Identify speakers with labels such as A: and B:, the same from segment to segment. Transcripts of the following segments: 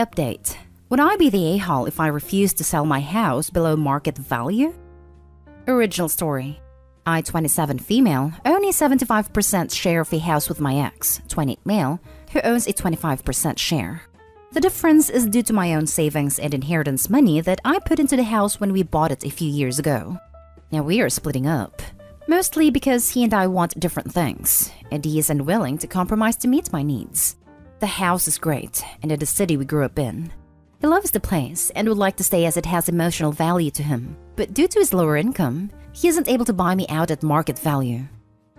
A: Update. Would I be the a-hole if I refused to sell my house below market value? Original story. I, 27 female, own a 75% share of a house with my ex, 28 male, who owns a 25% share. The difference is due to my own savings and inheritance money that I put into the house when we bought it a few years ago. Now we are splitting up, mostly because he and I want different things, and he is unwilling to compromise to meet my needs. The house is great, and in the city we grew up in. He loves the place and would like to stay as it has emotional value to him, but due to his lower income, he isn't able to buy me out at market value.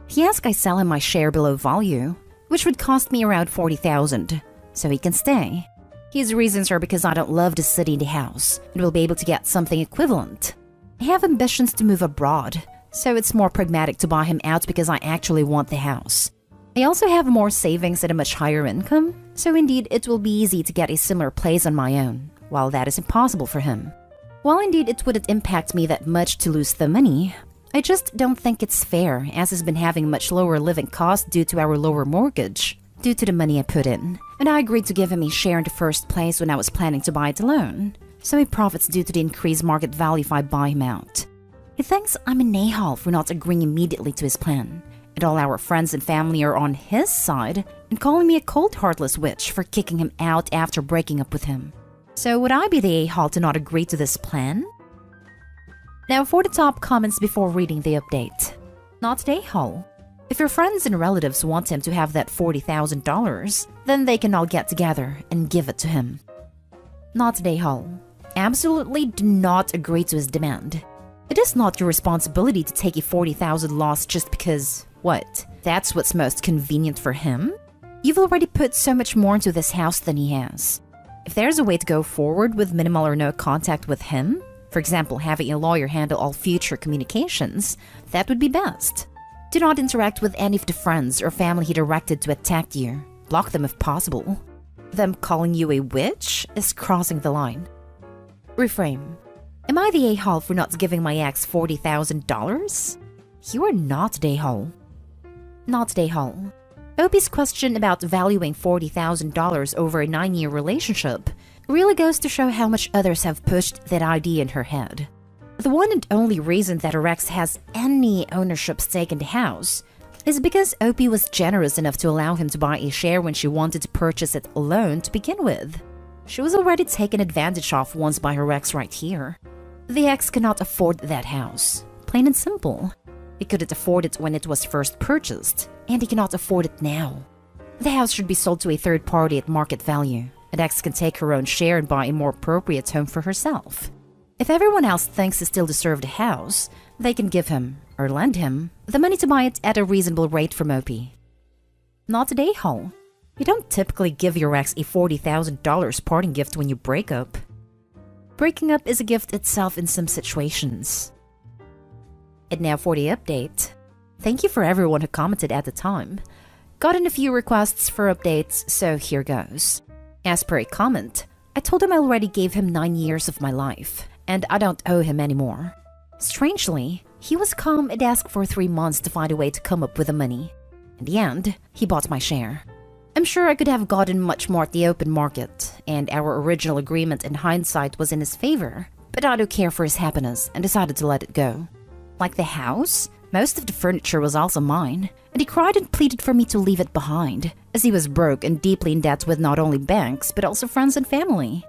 A: He asked I sell him my share below value, which would cost me around $40,000, so he can stay. His reasons are because I don't love the city and the house, and will be able to get something equivalent. I have ambitions to move abroad, so it's more pragmatic to buy him out because I actually want the house. I also have more savings and a much higher income, so indeed it will be easy to get a similar place on my own, while that is impossible for him. While indeed it wouldn't impact me that much to lose the money, I just don't think it's fair, as he's been having much lower living costs due to our lower mortgage, due to the money I put in, and I agreed to give him a share in the first place when I was planning to buy it alone, so he profits due to the increased market value if I buy him out. He thinks I'm an a-hole for not agreeing immediately to his plan, and all our friends and family are on his side and calling me a cold heartless witch for kicking him out after breaking up with him. So would I be the a-hole to not agree to this plan? Now for the top comments before reading the update. Not the a-hole. If your friends and relatives want him to have that $40,000, then they can all get together and give it to him. Not the a-hole. Absolutely do not agree to his demand. It is not your responsibility to take a $40,000 loss just because, what, that's what's most convenient for him? You've already put so much more into this house than he has. If there's a way to go forward with minimal or no contact with him, for example having a lawyer handle all future communications, that would be best. Do not interact with any of the friends or family he directed to attack you. Block them if possible. Them calling you a witch is crossing the line. Reframe. Am I the a-hole for not giving my ex $40,000? You are not the a-hole. Not the a-hole. Opie's question about valuing $40,000 over a 9-year relationship really goes to show how much others have pushed that idea in her head. The one and only reason that her ex has any ownership stake in the house is because Opie was generous enough to allow him to buy a share when she wanted to purchase it alone to begin with. She was already taken advantage of once by her ex right here. The ex cannot afford that house. Plain and simple. He couldn't afford it when it was first purchased, and he cannot afford it now. The house should be sold to a third party at market value. An ex can take her own share and buy a more appropriate home for herself. If everyone else thinks he still deserves the house, they can give him, or lend him, the money to buy it at a reasonable rate from Opie. Not a a-hole. You don't typically give your ex a $40,000 parting gift when you break up. Breaking up is a gift itself in some situations. And now for the update. Thank you for everyone who commented at the time. Gotten a few requests for updates, so here goes. As per a comment, I told him I already gave him 9 years of my life, and I don't owe him anymore. Strangely, he was calm and asked for 3 months to find a way to come up with the money. In the end, he bought my share. I'm sure I could have gotten much more at the open market, and our original agreement in hindsight was in his favor, but I don't care for his happiness and decided to let it go. Like the house, most of the furniture was also mine, and he cried and pleaded for me to leave it behind, as he was broke and deeply in debt with not only banks but also friends and family.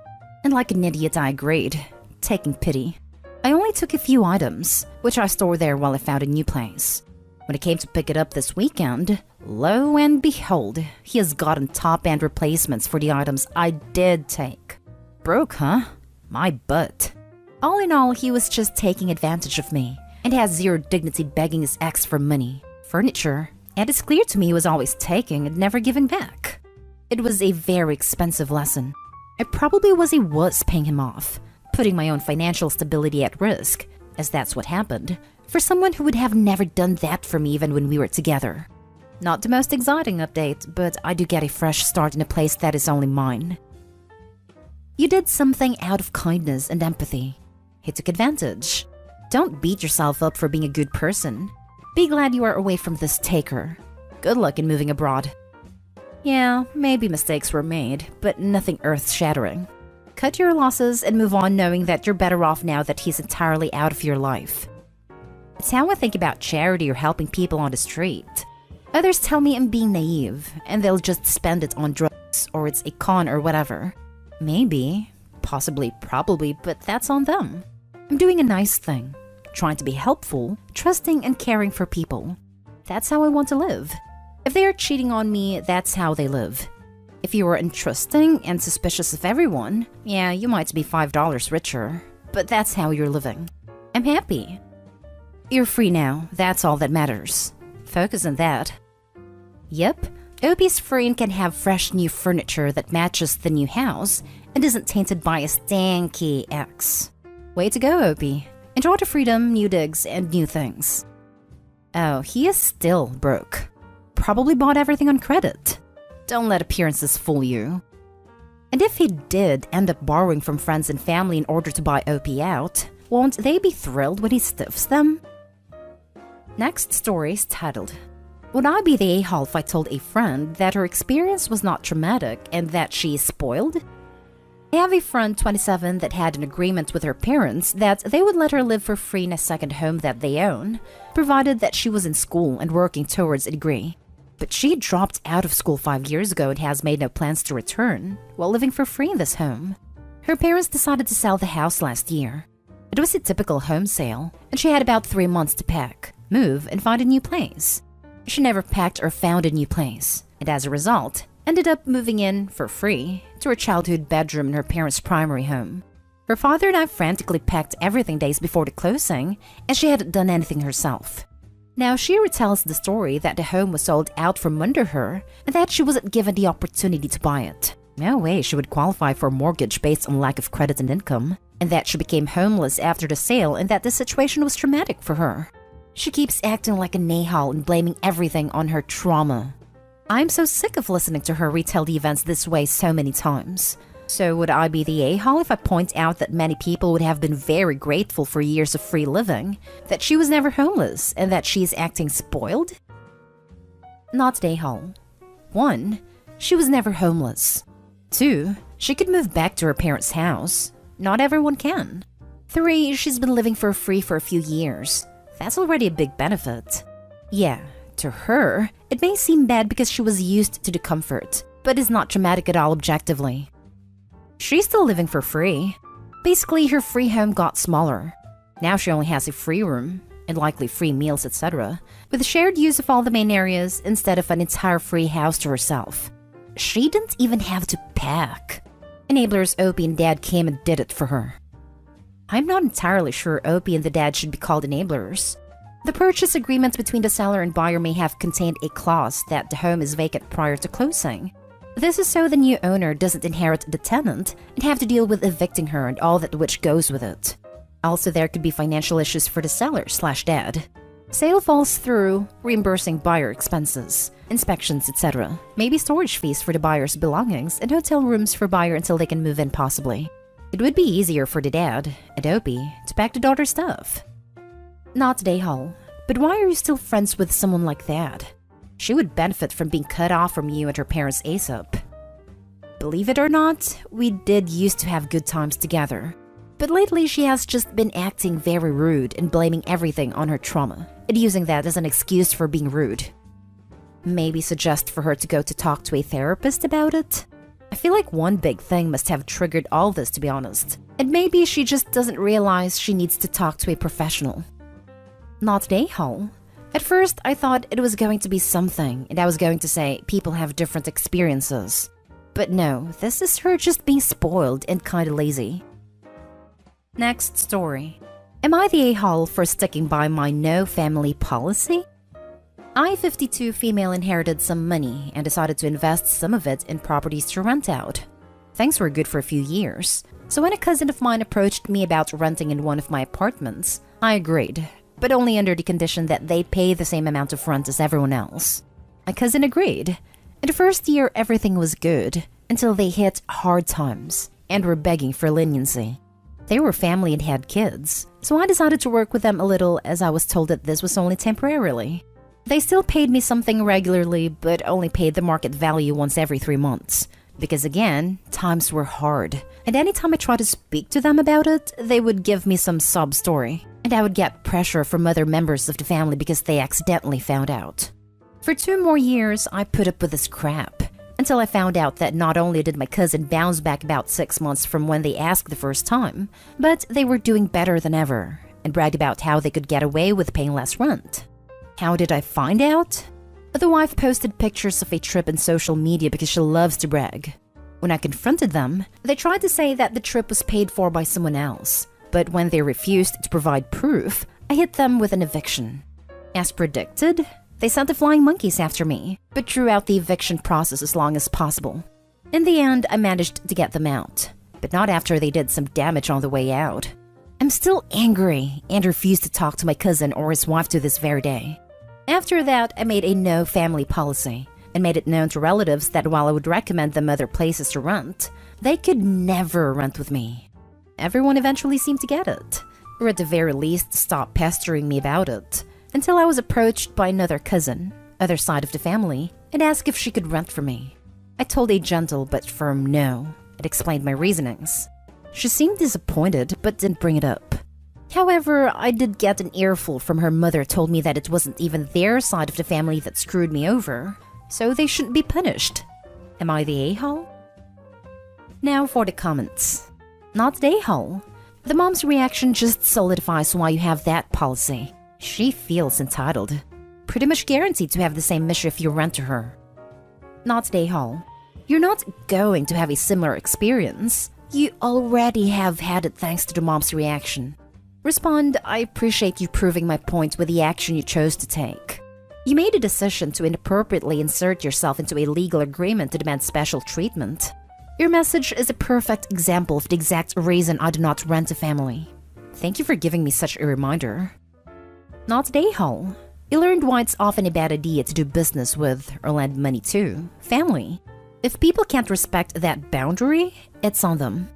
A: And like an idiot I agreed, taking pity. I only took a few items, which I stored there while I found a new place. When I came to pick it up this weekend, lo and behold, he has gotten top-end replacements for the items I did take. Broke, huh? My butt. All in all, he was just taking advantage of me, and has zero dignity begging his ex for money, furniture, and it's clear to me he was always taking and never giving back. It was a very expensive lesson. I probably was a wuss paying him off, putting my own financial stability at risk, as that's what happened, for someone who would have never done that for me even when we were together. Not the most exciting update, but I do get a fresh start in a place that is only mine. You did something out of kindness and empathy. He took advantage. Don't beat yourself up for being a good person. Be glad you are away from this taker. Good luck in moving abroad. Yeah, maybe mistakes were made, but nothing earth-shattering. Cut your losses and move on knowing that you're better off now that he's entirely out of your life. It's how I think about charity or helping people on the street. Others tell me I'm being naive, and they'll just spend it on drugs, or it's a con or whatever. Maybe, possibly, probably, but that's on them. I'm doing a nice thing, trying to be helpful, trusting and caring for people. That's how I want to live. If they are cheating on me, that's how they live. If you are untrusting and suspicious of everyone, yeah, you might be $5 richer, but that's how you're living. I'm happy. You're free now, that's all that matters. Focus on that. Yep, Opie's free and can have fresh new furniture that matches the new house and isn't tainted by a stanky ex. Way to go, Opie. Enjoy the freedom, new digs, and new things. Oh, he is still broke. Probably bought everything on credit. Don't let appearances fool you. And if he did end up borrowing from friends and family in order to buy Opie out, won't they be thrilled when he stiffs them? Next story is titled, Would I be the a-hole if I told a friend that her experience was not traumatic and that she is spoiled? I have a friend, 27, that had an agreement with her parents that they would let her live for free in a second home that they own, provided that she was in school and working towards a degree. But she dropped out of school 5 years ago and has made no plans to return, while living for free in this home. Her parents decided to sell the house last year. It was a typical home sale, and she had about 3 months to pack, move, and find a new place. She never packed or found a new place, and as a result, ended up moving in, for free, to her childhood bedroom in her parents' primary home. Her father and I frantically packed everything days before the closing, and she hadn't done anything herself. Now, she retells the story that the home was sold out from under her and that she wasn't given the opportunity to buy it. No way she would qualify for a mortgage based on lack of credit and income, and that she became homeless after the sale and that the situation was traumatic for her. She keeps acting like a a-hole and blaming everything on her trauma. I'm so sick of listening to her retell the events this way so many times. So would I be the a-hole if I point out that many people would have been very grateful for years of free living, that she was never homeless, and that she's acting spoiled? Not the a-hole. 1. She was never homeless. 2. She could move back to her parents' house. Not everyone can. 3. She's been living for free for a few years. That's already a big benefit. Yeah, to her, it may seem bad because she was used to the comfort, but it's not traumatic at all objectively. She's still living for free. Basically, her free home got smaller. Now she only has a free room, and likely free meals, etc., with shared use of all the main areas instead of an entire free house to herself. She didn't even have to pack. Enablers Opie and Dad came and did it for her. I'm not entirely sure Opie and the dad should be called enablers. The purchase agreement between the seller and buyer may have contained a clause that the home is vacant prior to closing. This is so the new owner doesn't inherit the tenant and have to deal with evicting her and all that which goes with it. Also, there could be financial issues for the seller/dad. Sale falls through, reimbursing buyer expenses, inspections, etc. Maybe storage fees for the buyer's belongings and hotel rooms for buyer until they can move in possibly. It would be easier for the dad, and Opie, to pack the daughter's stuff. Not today, Hull, but why are you still friends with someone like that? She would benefit from being cut off from you and her parents ASAP. Believe it or not, we did used to have good times together. But lately she has just been acting very rude and blaming everything on her trauma, and using that as an excuse for being rude. Maybe suggest for her to go to talk to a therapist about it? I feel like one big thing must have triggered all this, to be honest. And maybe she just doesn't realize she needs to talk to a professional. Not today, Hull. At first, I thought it was going to be something, and I was going to say people have different experiences. But no, this is her just being spoiled and kinda lazy. Next story. Am I the a-hole for sticking by my no family policy? I, 52 female, inherited some money and decided to invest some of it in properties to rent out. Things were good for a few years, so when a cousin of mine approached me about renting in one of my apartments, I agreed, but only under the condition that they pay the same amount of rent as everyone else. My cousin agreed. In the first year, everything was good, until they hit hard times and were begging for leniency. They were family and had kids, so I decided to work with them a little as I was told that this was only temporarily. They still paid me something regularly, but only paid the market value once every 3 months. Because again, times were hard. And anytime I tried to speak to them about it, they would give me some sob story. And I would get pressure from other members of the family because they accidentally found out. For 2 more years, I put up with this crap. Until I found out that not only did my cousin bounce back about 6 months from when they asked the first time, but they were doing better than ever, and bragged about how they could get away with paying less rent. How did I find out? The wife posted pictures of a trip in social media because she loves to brag. When I confronted them, they tried to say that the trip was paid for by someone else, but when they refused to provide proof, I hit them with an eviction. As predicted, they sent the flying monkeys after me, but drew out the eviction process as long as possible. In the end, I managed to get them out, but not after they did some damage on the way out. I'm still angry and refuse to talk to my cousin or his wife to this very day. After that, I made a no family policy and made it known to relatives that while I would recommend them other places to rent, they could never rent with me. Everyone eventually seemed to get it, or at the very least stop pestering me about it, until I was approached by another cousin, other side of the family, and asked if she could rent for me. I told a gentle but firm no and explained my reasonings. She seemed disappointed but didn't bring it up. However, I did get an earful from her mother told me that it wasn't even their side of the family that screwed me over, so they shouldn't be punished. Am I the a-hole? Now for the comments. Not the a-hole. The mom's reaction just solidifies why you have that policy. She feels entitled. Pretty much guaranteed to have the same issue if you rent to her. Not the a-hole. You're not going to have a similar experience. You already have had it thanks to the mom's reaction. Respond, I appreciate you proving my point with the action you chose to take. You made a decision to inappropriately insert yourself into a legal agreement to demand special treatment. Your message is a perfect example of the exact reason I do not rent a family. Thank you for giving me such a reminder. Not the a-hole. You learned why it's often a bad idea to do business with, or lend money to, family. If people can't respect that boundary, it's on them.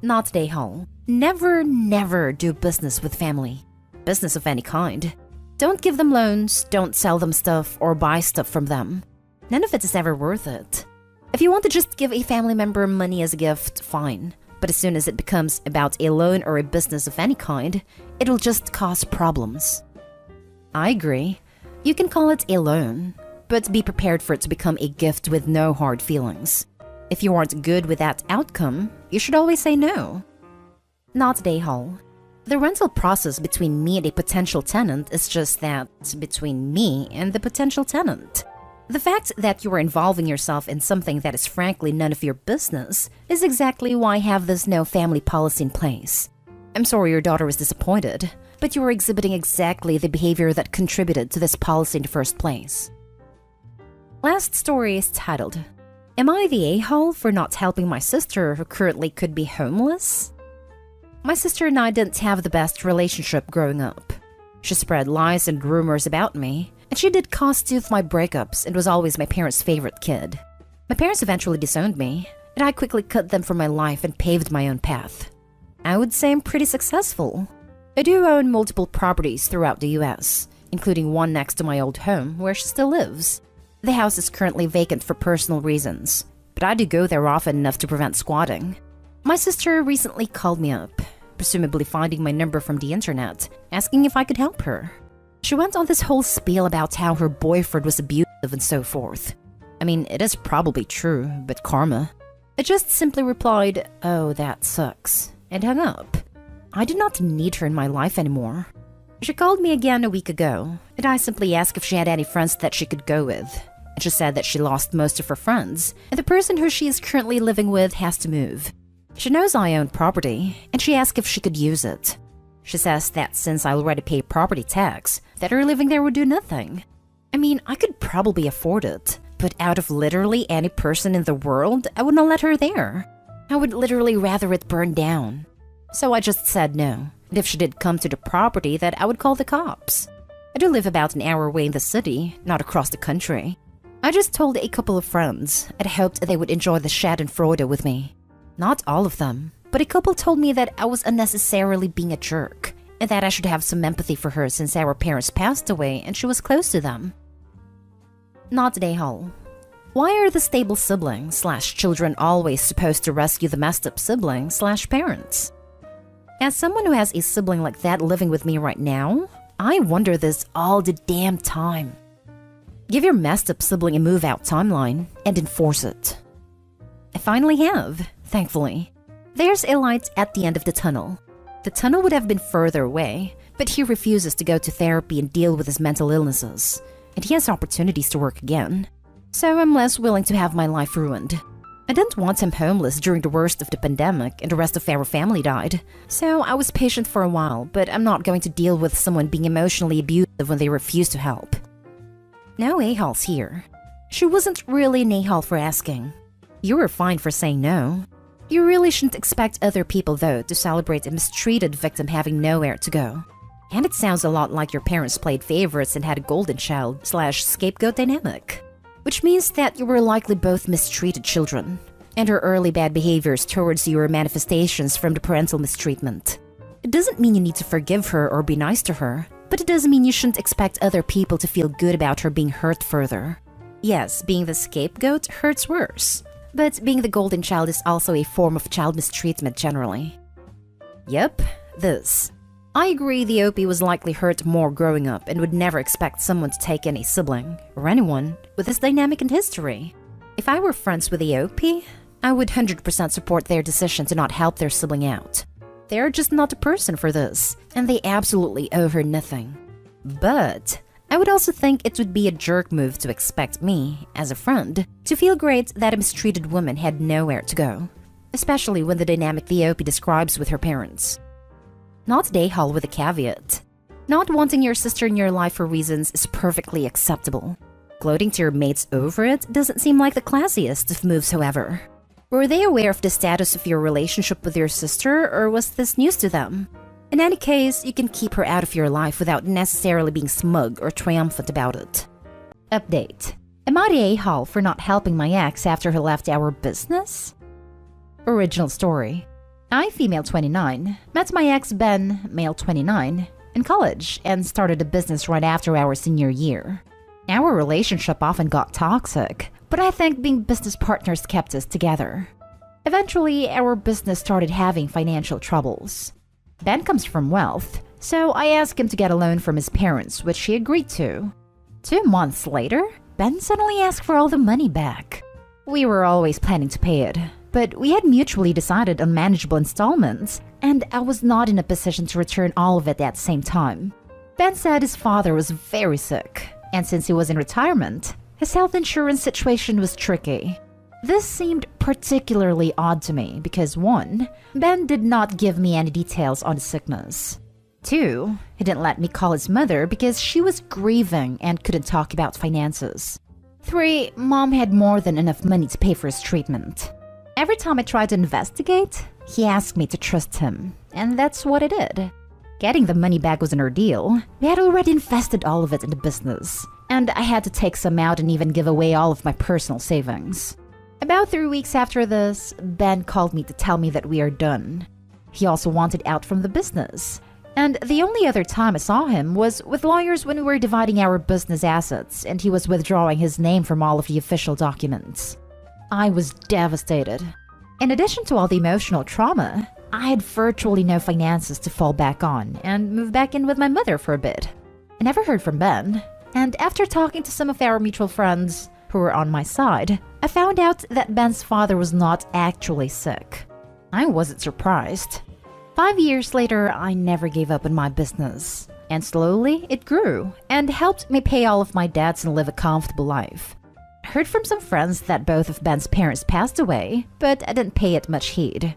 A: Not the a-hole. Never do business with family. Business of any kind. Don't give them loans, don't sell them stuff, or buy stuff from them. None of it is ever worth it. If you want to just give a family member money as a gift, fine. But as soon as it becomes about a loan or a business of any kind, it'll just cause problems. I agree. You can call it a loan, but be prepared for it to become a gift with no hard feelings. If you aren't good with that outcome, you should always say no. Not the a-hole. The rental process between me and a potential tenant is just that, between me and the potential tenant. The fact that you are involving yourself in something that is frankly none of your business is exactly why I have this no family policy in place. I'm sorry your daughter was disappointed, but you are exhibiting exactly the behavior that contributed to this policy in the first place. Last story is titled, Am I the a-hole for not helping my sister who currently could be homeless? My sister and I didn't have the best relationship growing up. She spread lies and rumors about me, and she did cause 2 of my breakups and was always my parents' favorite kid. My parents eventually disowned me, and I quickly cut them from my life and paved my own path. I would say I'm pretty successful. I do own multiple properties throughout the US, including one next to my old home where she still lives. The house is currently vacant for personal reasons, but I do go there often enough to prevent squatting. My sister recently called me up, presumably finding my number from the internet, asking if I could help her. She went on this whole spiel about how her boyfriend was abusive and so forth. I mean, it is probably true, but karma. I just simply replied, "Oh, that sucks," and hung up. I did not need her in my life anymore. She called me again a week ago, and I simply asked if she had any friends that she could go with. And she said that she lost most of her friends, and the person who she is currently living with has to move. She knows I own property, and she asked if she could use it. She says that since I already pay property tax, that her living there would do nothing. I mean, I could probably afford it, but out of literally any person in the world, I would not let her there. I would literally rather it burn down. So I just said no, and if she did come to the property, that I would call the cops. I do live about an hour away in the city, not across the country. I just told a couple of friends, and I hoped they would enjoy the schadenfreude with me. Not all of them, but a couple told me that I was unnecessarily being a jerk, and that I should have some empathy for her since our parents passed away and she was close to them. Not A-hole. Why are the stable siblings/children always supposed to rescue the messed up siblings/parents? As someone who has a sibling like that living with me right now, I wonder this all the damn time. Give your messed up sibling a move-out timeline and enforce it. I finally have, thankfully. There's a light at the end of the tunnel. The tunnel would have been further away, but he refuses to go to therapy and deal with his mental illnesses, and he has opportunities to work again. So I'm less willing to have my life ruined. I didn't want him homeless during the worst of the pandemic and the rest of our family died, so I was patient for a while, but I'm not going to deal with someone being emotionally abusive when they refuse to help. No a-holes here. She wasn't really an a-hole for asking. You were fine for saying no. You really shouldn't expect other people, though, to celebrate a mistreated victim having nowhere to go. And it sounds a lot like your parents played favorites and had a golden child/scapegoat dynamic. Which means that you were likely both mistreated children, and her early bad behaviors towards you are manifestations from the parental mistreatment. It doesn't mean you need to forgive her or be nice to her, but it does mean you shouldn't expect other people to feel good about her being hurt further. Yes, being the scapegoat hurts worse, but being the golden child is also a form of child mistreatment generally. Yep, this. I agree the OP was likely hurt more growing up and would never expect someone to take in a sibling, or anyone, with this dynamic in history. If I were friends with the OP, I would 100% support their decision to not help their sibling out. They're just not the person for this, and they absolutely owe her nothing. But I would also think it would be a jerk move to expect me, as a friend, to feel great that a mistreated woman had nowhere to go, especially when the dynamic the OP describes with her parents. Not day-hole with a caveat. Not wanting your sister in your life for reasons is perfectly acceptable. Gloating to your mates over it doesn't seem like the classiest of moves, however. Were they aware of the status of your relationship with your sister, or was this news to them? In any case, you can keep her out of your life without necessarily being smug or triumphant about it. Update. Am I the a-hole for not helping my ex after he left our business? Original story. I, female 29, met my ex Ben, male 29, in college and started a business right after our senior year. Our relationship often got toxic, but I think being business partners kept us together. Eventually, our business started having financial troubles. Ben comes from wealth, so I asked him to get a loan from his parents, which he agreed to. 2 months later, Ben suddenly asked for all the money back. We were always planning to pay it, but we had mutually decided on manageable installments, and I was not in a position to return all of it at the same time. Ben said his father was very sick, and since he was in retirement, his health insurance situation was tricky. This seemed particularly odd to me because 1, Ben did not give me any details on his sickness. 2, he didn't let me call his mother because she was grieving and couldn't talk about finances. 3, Mom had more than enough money to pay for his treatment. Every time I tried to investigate, he asked me to trust him, and that's what I did. Getting the money back was an ordeal. We had already invested all of it in the business, and I had to take some out and even give away all of my personal savings. About 3 weeks after this, Ben called me to tell me that we are done. He also wanted out from the business. And the only other time I saw him was with lawyers when we were dividing our business assets and he was withdrawing his name from all of the official documents. I was devastated. In addition to all the emotional trauma, I had virtually no finances to fall back on and moved back in with my mother for a bit. I never heard from Ben, and after talking to some of our mutual friends who were on my side, I found out that Ben's father was not actually sick. I wasn't surprised. 5 years later, I never gave up on my business, and slowly it grew and helped me pay all of my debts and live a comfortable life. I heard from some friends that both of Ben's parents passed away, but I didn't pay it much heed.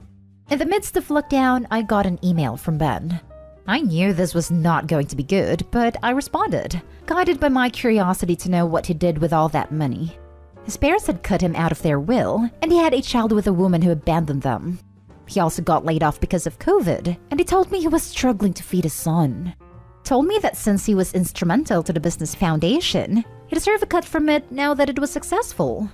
A: In the midst of lockdown, I got an email from Ben. I knew this was not going to be good, but I responded, guided by my curiosity to know what he did with all that money. His parents had cut him out of their will, and he had a child with a woman who abandoned them. He also got laid off because of COVID, and he told me he was struggling to feed his son. Told me that since he was instrumental to the business foundation, he deserved a cut from it now that it was successful.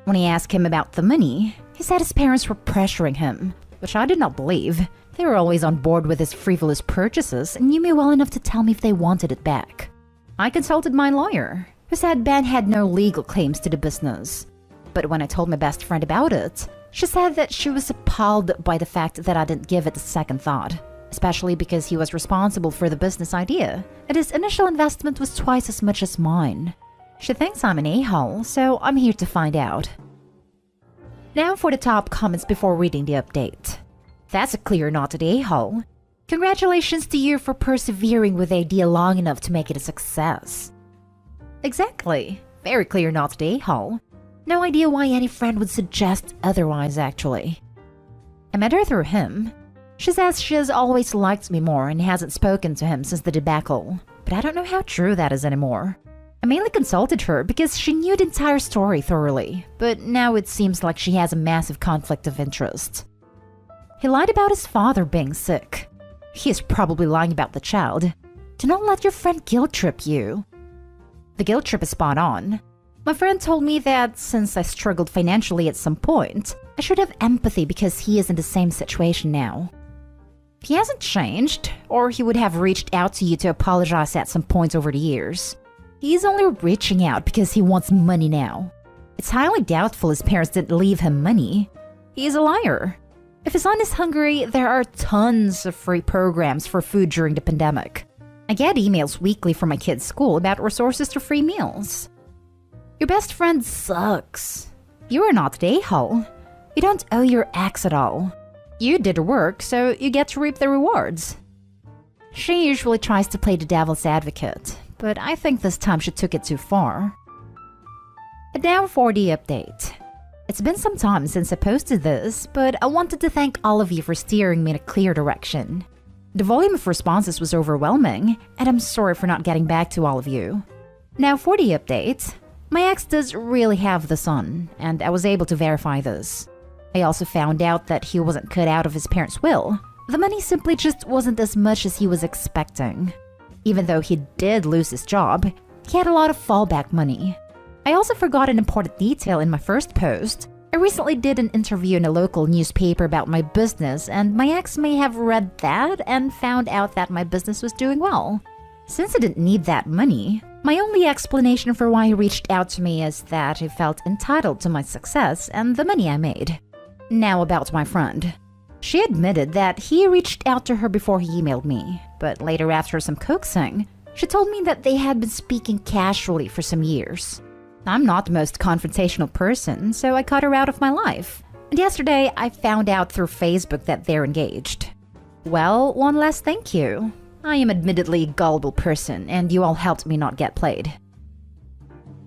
A: When I asked him about the money, he said his parents were pressuring him, which I did not believe. They were always on board with his frivolous purchases and knew me well enough to tell me if they wanted it back. I consulted my lawyer, who said Ben had no legal claims to the business. But when I told my best friend about it, she said that she was appalled by the fact that I didn't give it a second thought, especially because he was responsible for the business idea, and his initial investment was twice as much as mine. She thinks I'm an a-hole, so I'm here to find out. Now for the top comments before reading the update. That's a clear not an a-hole. Congratulations to you for persevering with the idea long enough to make it a success. Exactly. Very clear not an a-hole. No idea why any friend would suggest otherwise, actually. I met her through him. She says she has always liked me more and hasn't spoken to him since the debacle, but I don't know how true that is anymore. I mainly consulted her because she knew the entire story thoroughly, but now it seems like she has a massive conflict of interest. He lied about his father being sick. He is probably lying about the child. Do not let your friend guilt trip you. The guilt trip is spot on. My friend told me that since I struggled financially at some point, I should have empathy because he is in the same situation now. He hasn't changed, or he would have reached out to you to apologize at some point over the years. He's only reaching out because he wants money now. It's highly doubtful his parents didn't leave him money. He is a liar. If his son is hungry, there are tons of free programs for food during the pandemic. I get emails weekly from my kid's school about resources to free meals. Your best friend sucks. You are not the a-hole. You don't owe your ex at all. You did the work, so you get to reap the rewards. She usually tries to play the devil's advocate, but I think this time she took it too far. And now for the update. It's been some time since I posted this, but I wanted to thank all of you for steering me in a clear direction. The volume of responses was overwhelming, and I'm sorry for not getting back to all of you. Now for the update. My ex does really have the son, and I was able to verify this. I also found out that he wasn't cut out of his parents' will. The money simply just wasn't as much as he was expecting. Even though he did lose his job, he had a lot of fallback money. I also forgot an important detail in my first post. I recently did an interview in a local newspaper about my business, and my ex may have read that and found out that my business was doing well. Since I didn't need that money, my only explanation for why he reached out to me is that he felt entitled to my success and the money I made. Now about my friend. She admitted that he reached out to her before he emailed me, but later after some coaxing, she told me that they had been speaking casually for some years. I'm not the most confrontational person, so I cut her out of my life. And yesterday, I found out through Facebook that they're engaged. Well, one last thank you. I am admittedly a gullible person, and you all helped me not get played.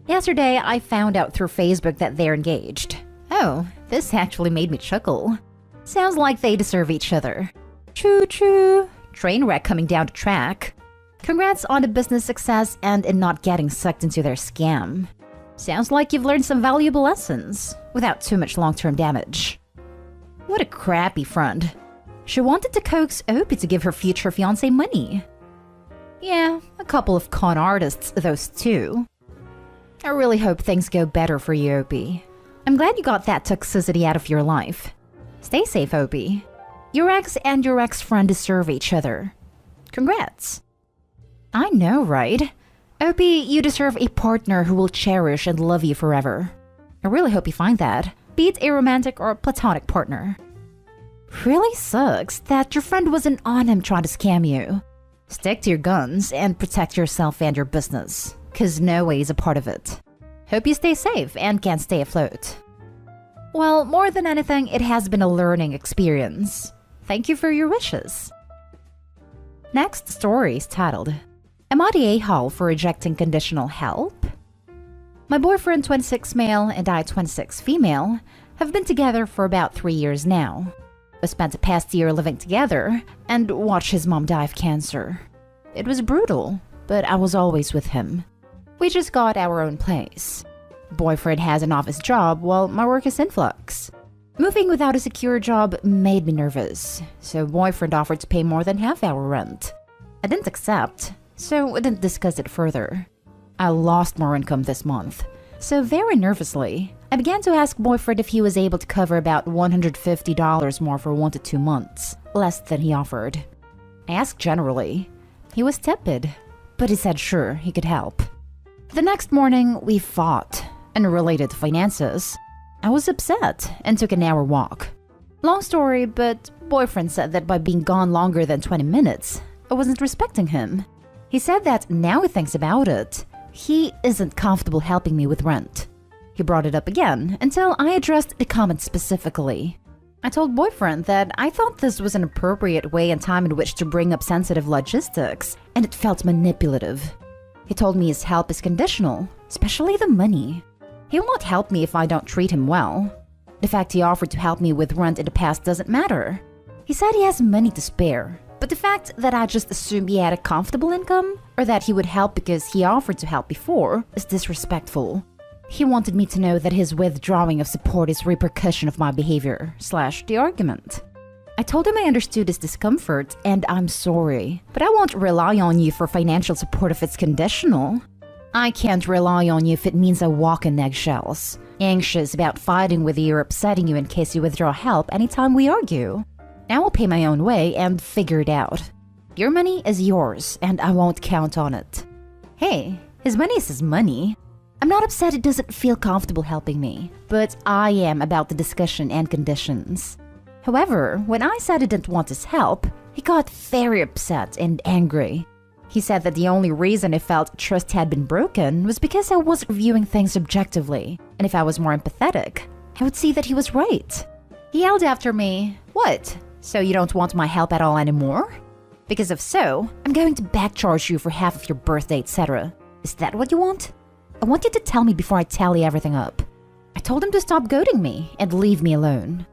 A: Yesterday, I found out through Facebook that they're engaged. Oh, this actually made me chuckle. Sounds like they deserve each other. True, true. Train wreck coming down the track. Congrats on the business success and in not getting sucked into their scam. Sounds like you've learned some valuable lessons, without too much long-term damage. What a crappy friend. She wanted to coax Opie to give her future fiance money. Yeah, a couple of con artists, those two. I really hope things go better for you, Opie. I'm glad you got that toxicity out of your life. Stay safe, Opie. Your ex and your ex-friend deserve each other. Congrats. I know, right? Opie, you deserve a partner who will cherish and love you forever. I really hope you find that, be it a romantic or platonic partner. Really sucks that your friend wasn't on him trying to scam you. Stick to your guns and protect yourself and your business, cause no way is a part of it. Hope you stay safe and can stay afloat. Well, more than anything, it has been a learning experience. Thank you for your wishes. Next story is titled, Am I the a-hole for rejecting conditional help? My boyfriend, 26 male, and I, 26 female, have been together for about 3 years now. We spent the past year living together and watched his mom die of cancer. It was brutal, but I was always with him. We just got our own place. Boyfriend has an office job while my work is in flux. Moving without a secure job made me nervous, so boyfriend offered to pay more than half our rent. I didn't accept, so we didn't discuss it further. I lost more income this month, so very nervously, I began to ask boyfriend if he was able to cover about $150 more for 1 to 2 months, less than he offered. I asked generally. He was tepid, but he said sure, he could help. The next morning, we fought, unrelated to finances. I was upset and took an hour walk. Long story, but boyfriend said that by being gone longer than 20 minutes, I wasn't respecting him. He said that now he thinks about it, he isn't comfortable helping me with rent. He brought it up again until I addressed the comment specifically. I told boyfriend that I thought this was an appropriate way and time in which to bring up sensitive logistics, and it felt manipulative. He told me his help is conditional, especially the money. He will not help me if I don't treat him well. The fact he offered to help me with rent in the past doesn't matter. He said he has money to spare, but the fact that I just assumed he had a comfortable income, or that he would help because he offered to help before, is disrespectful. He wanted me to know that his withdrawing of support is repercussion of my behavior, / the argument. I told him I understood his discomfort, and I'm sorry, but I won't rely on you for financial support if it's conditional. I can't rely on you if it means I walk in eggshells, anxious about fighting with you or upsetting you in case you withdraw help anytime we argue. I will pay my own way and figure it out. Your money is yours, and I won't count on it. Hey, his money is his money. I'm not upset it doesn't feel comfortable helping me, but I am about the discussion and conditions. However, when I said I didn't want his help, he got very upset and angry. He said that the only reason I felt trust had been broken was because I wasn't viewing things objectively, and if I was more empathetic, I would see that he was right. He yelled after me, "What? So you don't want my help at all anymore? Because if so, I'm going to backcharge you for half of your birthday, etc. Is that what you want? I want you to tell me before I tally everything up." I told him to stop goading me and leave me alone.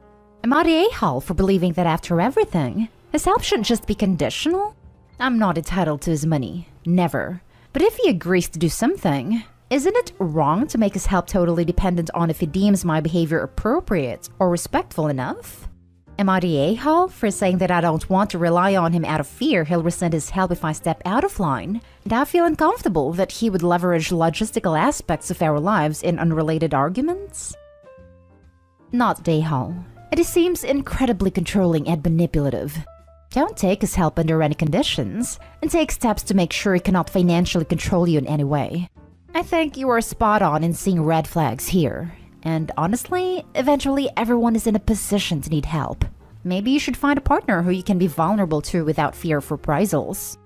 A: Am I the a-hole for believing that after everything, his help shouldn't just be conditional? I'm not entitled to his money. Never. But if he agrees to do something, isn't it wrong to make his help totally dependent on if he deems my behavior appropriate or respectful enough? Am I the a-hole for saying that I don't want to rely on him out of fear he'll rescind his help if I step out of line, and I feel uncomfortable that he would leverage logistical aspects of our lives in unrelated arguments? Not the a-hole. It seems incredibly controlling and manipulative. Don't take his help under any conditions, and take steps to make sure he cannot financially control you in any way. I think you are spot on in seeing red flags here. And honestly, eventually everyone is in a position to need help. Maybe you should find a partner who you can be vulnerable to without fear of reprisals.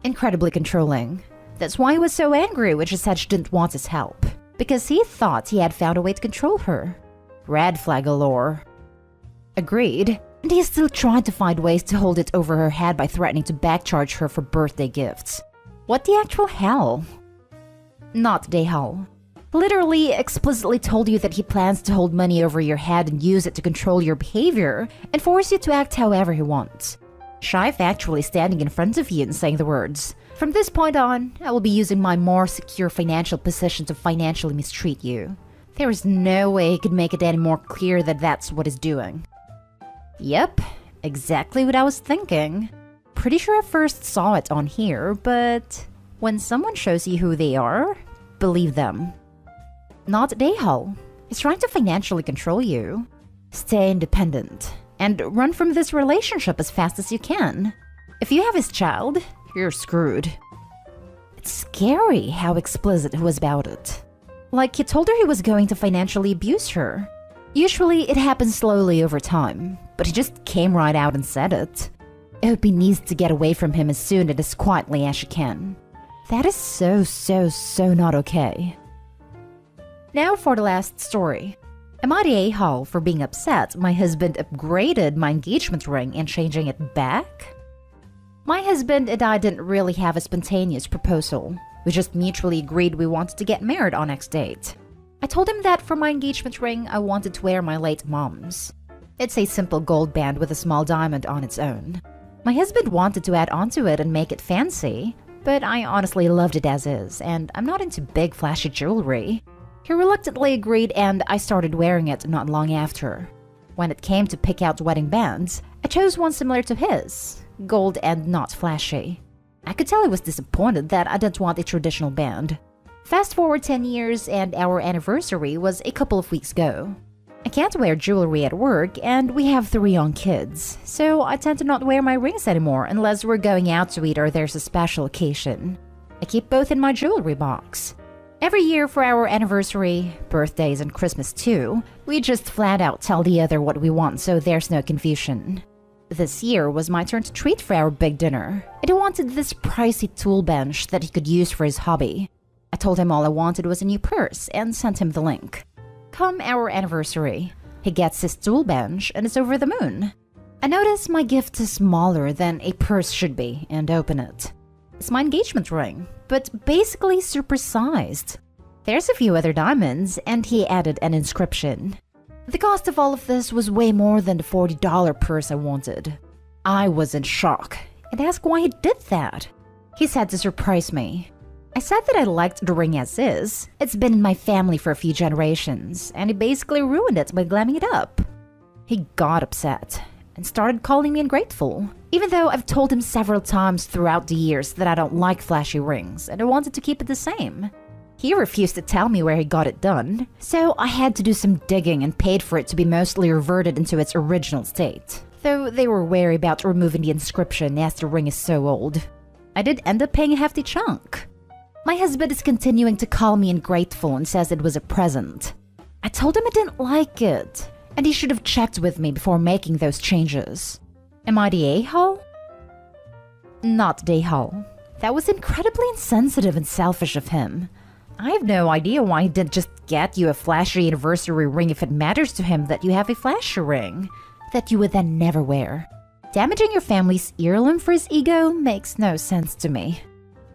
A: Incredibly controlling. That's why he was so angry when she said she didn't want his help. Because he thought he had found a way to control her. Red flag galore. Agreed. And he still tried to find ways to hold it over her head by threatening to backcharge her for birthday gifts. What the actual hell? Not the hell. Literally explicitly told you that he plans to hold money over your head and use it to control your behavior and force you to act however he wants. Shy of actually standing in front of you and saying the words, "From this point on, I will be using my more secure financial position to financially mistreat you." There is no way he could make it any more clear that that's what he's doing. Yep, exactly what I was thinking. Pretty sure I first saw it on here, but when someone shows you who they are, believe them. Not a-hole. He's trying to financially control you. Stay independent and run from this relationship as fast as you can. If you have his child, you're screwed. It's scary how explicit he was about it. Like he told her he was going to financially abuse her. Usually it happens slowly over time, but he just came right out and said it. I hope he needs to get away from him as soon and as quietly as she can. That is so not okay. Now for the last story. Am I the a-hole for being upset my husband upgraded my engagement ring and changing it back? My husband and I didn't really have a spontaneous proposal. We just mutually agreed we wanted to get married on next date. I told him that for my engagement ring, I wanted to wear my late mom's. It's a simple gold band with a small diamond on its own. My husband wanted to add onto it and make it fancy, but I honestly loved it as is, and I'm not into big flashy jewelry. He reluctantly agreed and I started wearing it not long after. When it came to pick out wedding bands, I chose one similar to his, gold and not flashy. I could tell he was disappointed that I didn't want a traditional band. Fast forward 10 years and our anniversary was a couple of weeks ago. I can't wear jewelry at work and we have 3 young kids, so I tend to not wear my rings anymore unless we're going out to eat or there's a special occasion. I keep both in my jewelry box. Every year for our anniversary, birthdays and Christmas too, we just flat out tell the other what we want so there's no confusion. This year was my turn to treat for our big dinner, and I wanted this pricey tool bench that he could use for his hobby. I told him all I wanted was a new purse and sent him the link. Come our anniversary, he gets his tool bench and is over the moon. I notice my gift is smaller than a purse should be and open it. It's my engagement ring, but basically supersized. There's a few other diamonds and he added an inscription. The cost of all of this was way more than the $40 purse I wanted. I was in shock and asked why he did that. He said to surprise me. I said that I liked the ring as is. It's been in my family for a few generations, and he basically ruined it by glamming it up. He got upset and started calling me ungrateful, even though I've told him several times throughout the years that I don't like flashy rings and I wanted to keep it the same. He refused to tell me where he got it done, so I had to do some digging and paid for it to be mostly reverted into its original state, though they were wary about removing the inscription as the ring is so old. I did end up paying a hefty chunk. My husband is continuing to call me ungrateful and says it was a present. I told him I didn't like it, and he should have checked with me before making those changes. Am I the a-hole? Not the a-hole. That was incredibly insensitive and selfish of him. I have no idea why he didn't just get you a flashy anniversary ring if it matters to him that you have a flashy ring that you would then never wear. Damaging your family's heirloom for his ego makes no sense to me.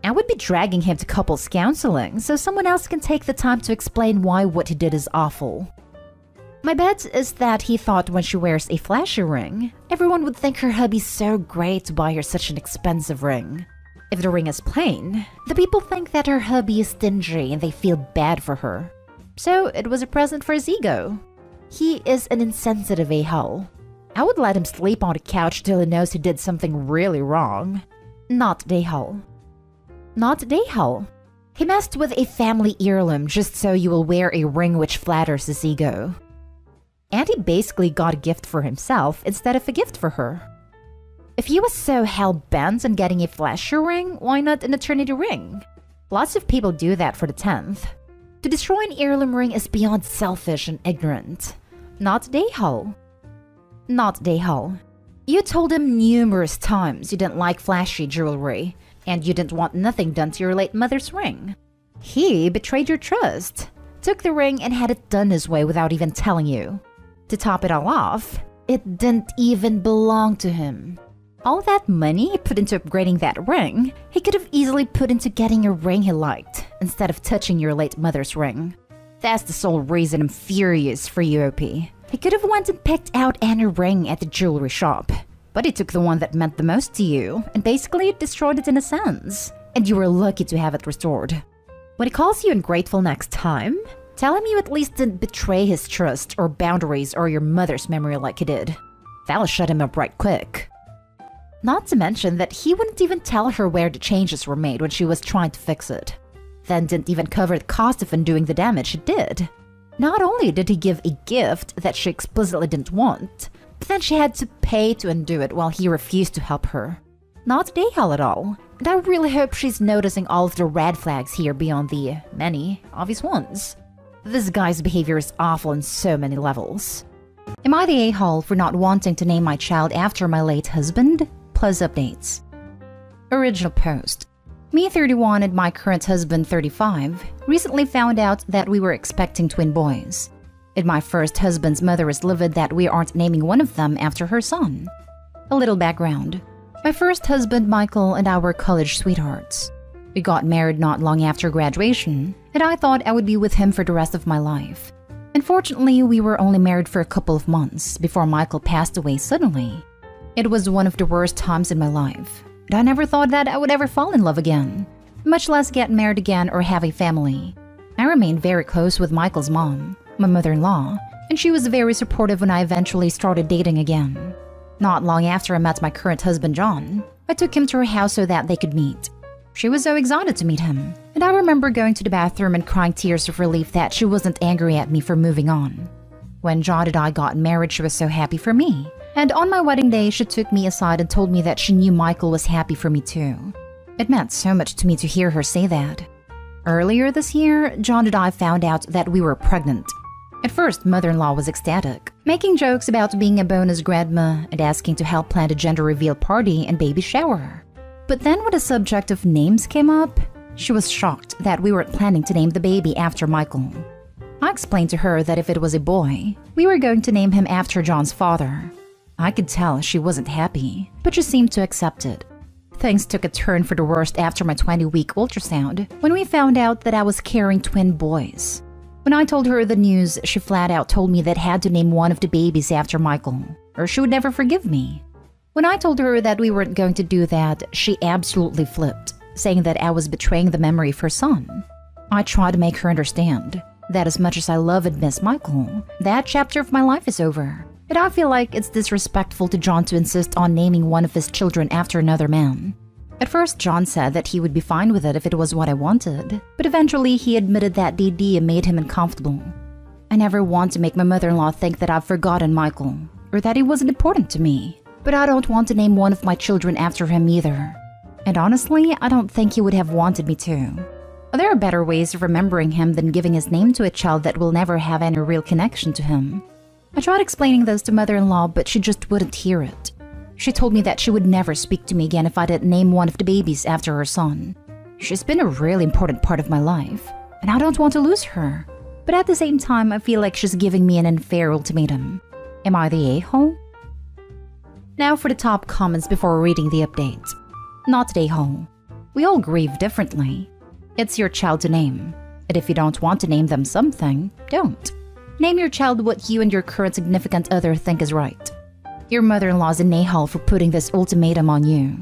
A: I would be dragging him to couples counseling so someone else can take the time to explain why what he did is awful. My bet is that he thought when she wears a flashy ring, everyone would think her hubby's so great to buy her such an expensive ring. If the ring is plain, the people think that her hubby is stingy and they feel bad for her. So it was a present for his ego. He is an insensitive a-hole. I would let him sleep on the couch till he knows he did something really wrong. Not the a-hole. Not the a-hole. He messed with a family heirloom just so you will wear a ring which flatters his ego. And he basically got a gift for himself instead of a gift for her. If he was so hell-bent on getting a flashy ring, why not an eternity ring? Lots of people do that for the 10th. To destroy an heirloom ring is beyond selfish and ignorant. Not the a-hole. Not the a-hole. You told him numerous times you didn't like flashy jewelry, and you didn't want nothing done to your late mother's ring. He betrayed your trust, took the ring and had it done his way without even telling you. To top it all off, it didn't even belong to him. All that money he put into upgrading that ring, he could have easily put into getting a ring he liked, instead of touching your late mother's ring. That's the sole reason I'm furious for you, OP. He could have went and picked out any ring at the jewelry shop, but he took the one that meant the most to you and basically destroyed it in a sense, and you were lucky to have it restored. When he calls you ungrateful next time, tell him you at least didn't betray his trust or boundaries or your mother's memory like he did. That'll shut him up right quick. Not to mention that he wouldn't even tell her where the changes were made when she was trying to fix it. Then didn't even cover the cost of undoing the damage it did. Not only did he give a gift that she explicitly didn't want, but then she had to pay to undo it while he refused to help her. Not the a-hole at all. And I really hope she's noticing all of the red flags here beyond the many obvious ones. This guy's behavior is awful on so many levels. Am I the a-hole for not wanting to name my child after my late husband? Plus updates. Original post. Me 31 and my current husband 35 recently found out that we were expecting twin boys. And my first husband's mother is livid that we aren't naming one of them after her son. A little background. My first husband Michael and I were college sweethearts. We got married not long after graduation, and I thought I would be with him for the rest of my life. Unfortunately, we were only married for a couple of months before Michael passed away suddenly. It was one of the worst times in my life, and I never thought that I would ever fall in love again, much less get married again or have a family. I remained very close with Michael's mom, my mother-in-law, and she was very supportive when I eventually started dating again. Not long after I met my current husband John, I took him to her house so that they could meet. She was so excited to meet him. And I remember going to the bathroom and crying tears of relief that she wasn't angry at me for moving on. When John and I got married, she was so happy for me. And on my wedding day, she took me aside and told me that she knew Michael was happy for me too. It meant so much to me to hear her say that. Earlier this year, John and I found out that we were pregnant. At first, mother-in-law was ecstatic, making jokes about being a bonus grandma and asking to help plan a gender reveal party and baby shower. But then when the subject of names came up, she was shocked that we weren't planning to name the baby after Michael. I explained to her that if it was a boy, we were going to name him after John's father. I could tell she wasn't happy, but she seemed to accept it. Things took a turn for the worst after my 20-week ultrasound, when we found out that I was carrying twin boys. When I told her the news, she flat out told me that I had to name one of the babies after Michael, or she would never forgive me. When I told her that we weren't going to do that, she absolutely flipped, saying that I was betraying the memory of her son. I tried to make her understand that as much as I love and miss Michael, that chapter of my life is over. And I feel like it's disrespectful to John to insist on naming one of his children after another man. At first, John said that he would be fine with it if it was what I wanted, but eventually he admitted that the idea made him uncomfortable. I never want to make my mother-in-law think that I've forgotten Michael, or that he wasn't important to me, but I don't want to name one of my children after him either. And honestly, I don't think he would have wanted me to. There are better ways of remembering him than giving his name to a child that will never have any real connection to him. I tried explaining this to mother-in-law, but she just wouldn't hear it. She told me that she would never speak to me again if I didn't name one of the babies after her son. She's been a really important part of my life, and I don't want to lose her. But at the same time, I feel like she's giving me an unfair ultimatum. Am I the a-hole? Now for the top comments before reading the update. Not the a-hole. We all grieve differently. It's your child to name. And if you don't want to name them something, don't. Name your child what you and your current significant other think is right. Your mother-in-law's an a-hole for putting this ultimatum on you.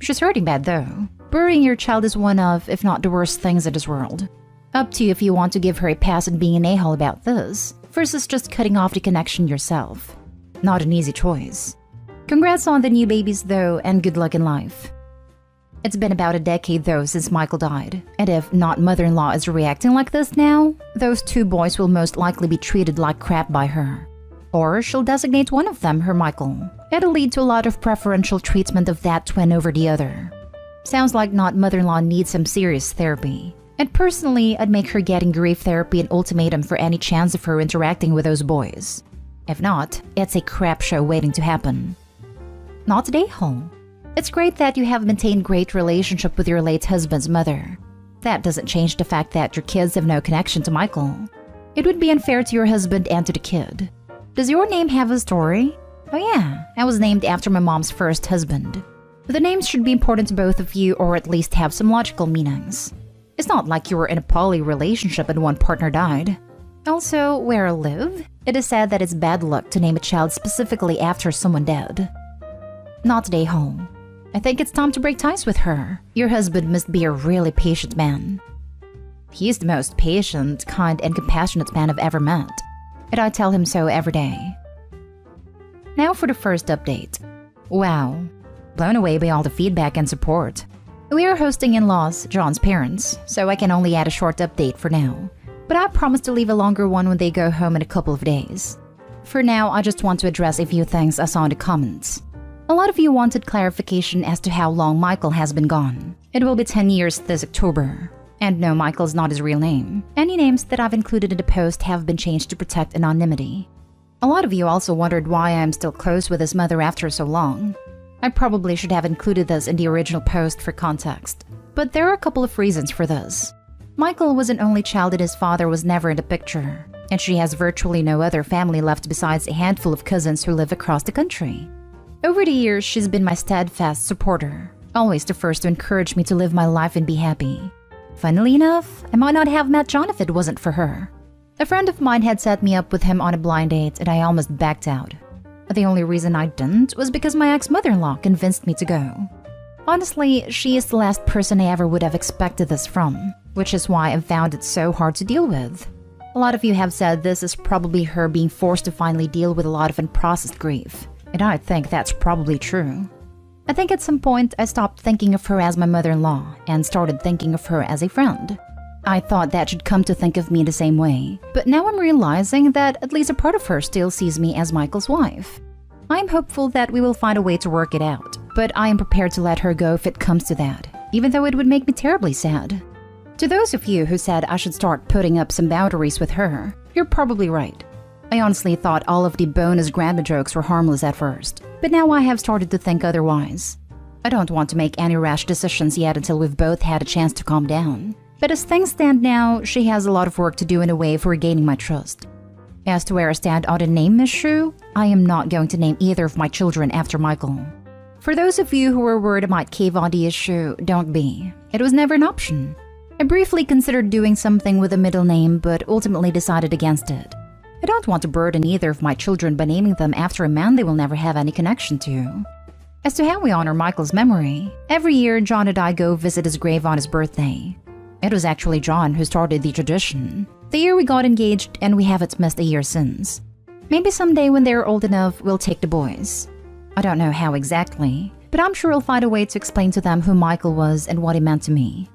A: She's hurting bad though. Burying your child is one of, if not the worst things in this world. Up to you if you want to give her a pass on being an a-hole about this, versus just cutting off the connection yourself. Not an easy choice. Congrats on the new babies though, and good luck in life. It's been about a decade though since Michael died, and if not mother-in-law is reacting like this now, those two boys will most likely be treated like crap by her. Or she'll designate one of them her Michael. It'll lead to a lot of preferential treatment of that twin over the other. Sounds like not mother-in-law needs some serious therapy. And personally, I'd make her getting grief therapy an ultimatum for any chance of her interacting with those boys. If not, it's a crap show waiting to happen. Not today, home. It's great that you have maintained great relationship with your late husband's mother. That doesn't change the fact that your kids have no connection to Michael. It would be unfair to your husband and to the kid. Does your name have a story? Oh yeah, I was named after my mom's first husband. The names should be important to both of you or at least have some logical meanings. It's not like you were in a poly relationship and one partner died. Also, where I live, it is said that it's bad luck to name a child specifically after someone dead. Not today, home. I think it's time to break ties with her. Your husband must be a really patient man. He's the most patient, kind, and compassionate man I've ever met. And I tell him so every day. Now for the first update. Wow. Blown away by all the feedback and support. We are hosting in-laws, John's parents, so I can only add a short update for now. But I promise to leave a longer one when they go home in a couple of days. For now, I just want to address a few things I saw in the comments. A lot of you wanted clarification as to how long Michael has been gone. It will be 10 years this October. And no, Michael's not his real name. Any names that I've included in the post have been changed to protect anonymity. A lot of you also wondered why I'm still close with his mother after so long. I probably should have included this in the original post for context. But there are a couple of reasons for this. Michael was an only child and his father was never in the picture. And she has virtually no other family left besides a handful of cousins who live across the country. Over the years, she's been my steadfast supporter, always the first to encourage me to live my life and be happy. Funnily enough, I might not have met John if it wasn't for her. A friend of mine had set me up with him on a blind date and I almost backed out. The only reason I didn't was because my ex-mother-in-law convinced me to go. Honestly, she is the last person I ever would have expected this from, which is why I've found it so hard to deal with. A lot of you have said this is probably her being forced to finally deal with a lot of unprocessed grief. And I think that's probably true. I think at some point I stopped thinking of her as my mother-in-law and started thinking of her as a friend. I thought that she'd come to think of me the same way, but now I'm realizing that at least a part of her still sees me as Michael's wife. I am hopeful that we will find a way to work it out, but I am prepared to let her go if it comes to that, even though it would make me terribly sad. To those of you who said I should start putting up some boundaries with her, you're probably right. I honestly thought all of the bonus grandma jokes were harmless at first, but now I have started to think otherwise. I don't want to make any rash decisions yet until we've both had a chance to calm down. But as things stand now, she has a lot of work to do in a way for regaining my trust. As to where I stand on the name issue, I am not going to name either of my children after Michael. For those of you who were worried I might cave on the issue, don't be. It was never an option. I briefly considered doing something with a middle name, but ultimately decided against it. I don't want to burden either of my children by naming them after a man they will never have any connection to. As to how we honor Michael's memory, every year John and I go visit his grave on his birthday. It was actually John who started the tradition. The year we got engaged, and we haven't missed a year since. Maybe someday when they're old enough, we'll take the boys. I don't know how exactly, but I'm sure I'll find a way to explain to them who Michael was and what he meant to me.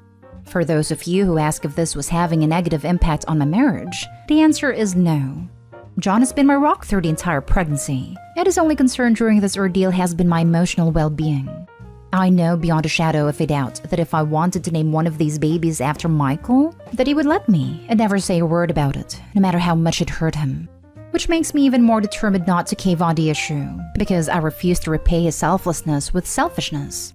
A: For those of you who ask if this was having a negative impact on my marriage, the answer is no. John has been my rock through the entire pregnancy, and his only concern during this ordeal has been my emotional well-being. I know beyond a shadow of a doubt that if I wanted to name one of these babies after Michael, that he would let me and never say a word about it, no matter how much it hurt him. Which makes me even more determined not to cave on the issue, because I refuse to repay his selflessness with selfishness.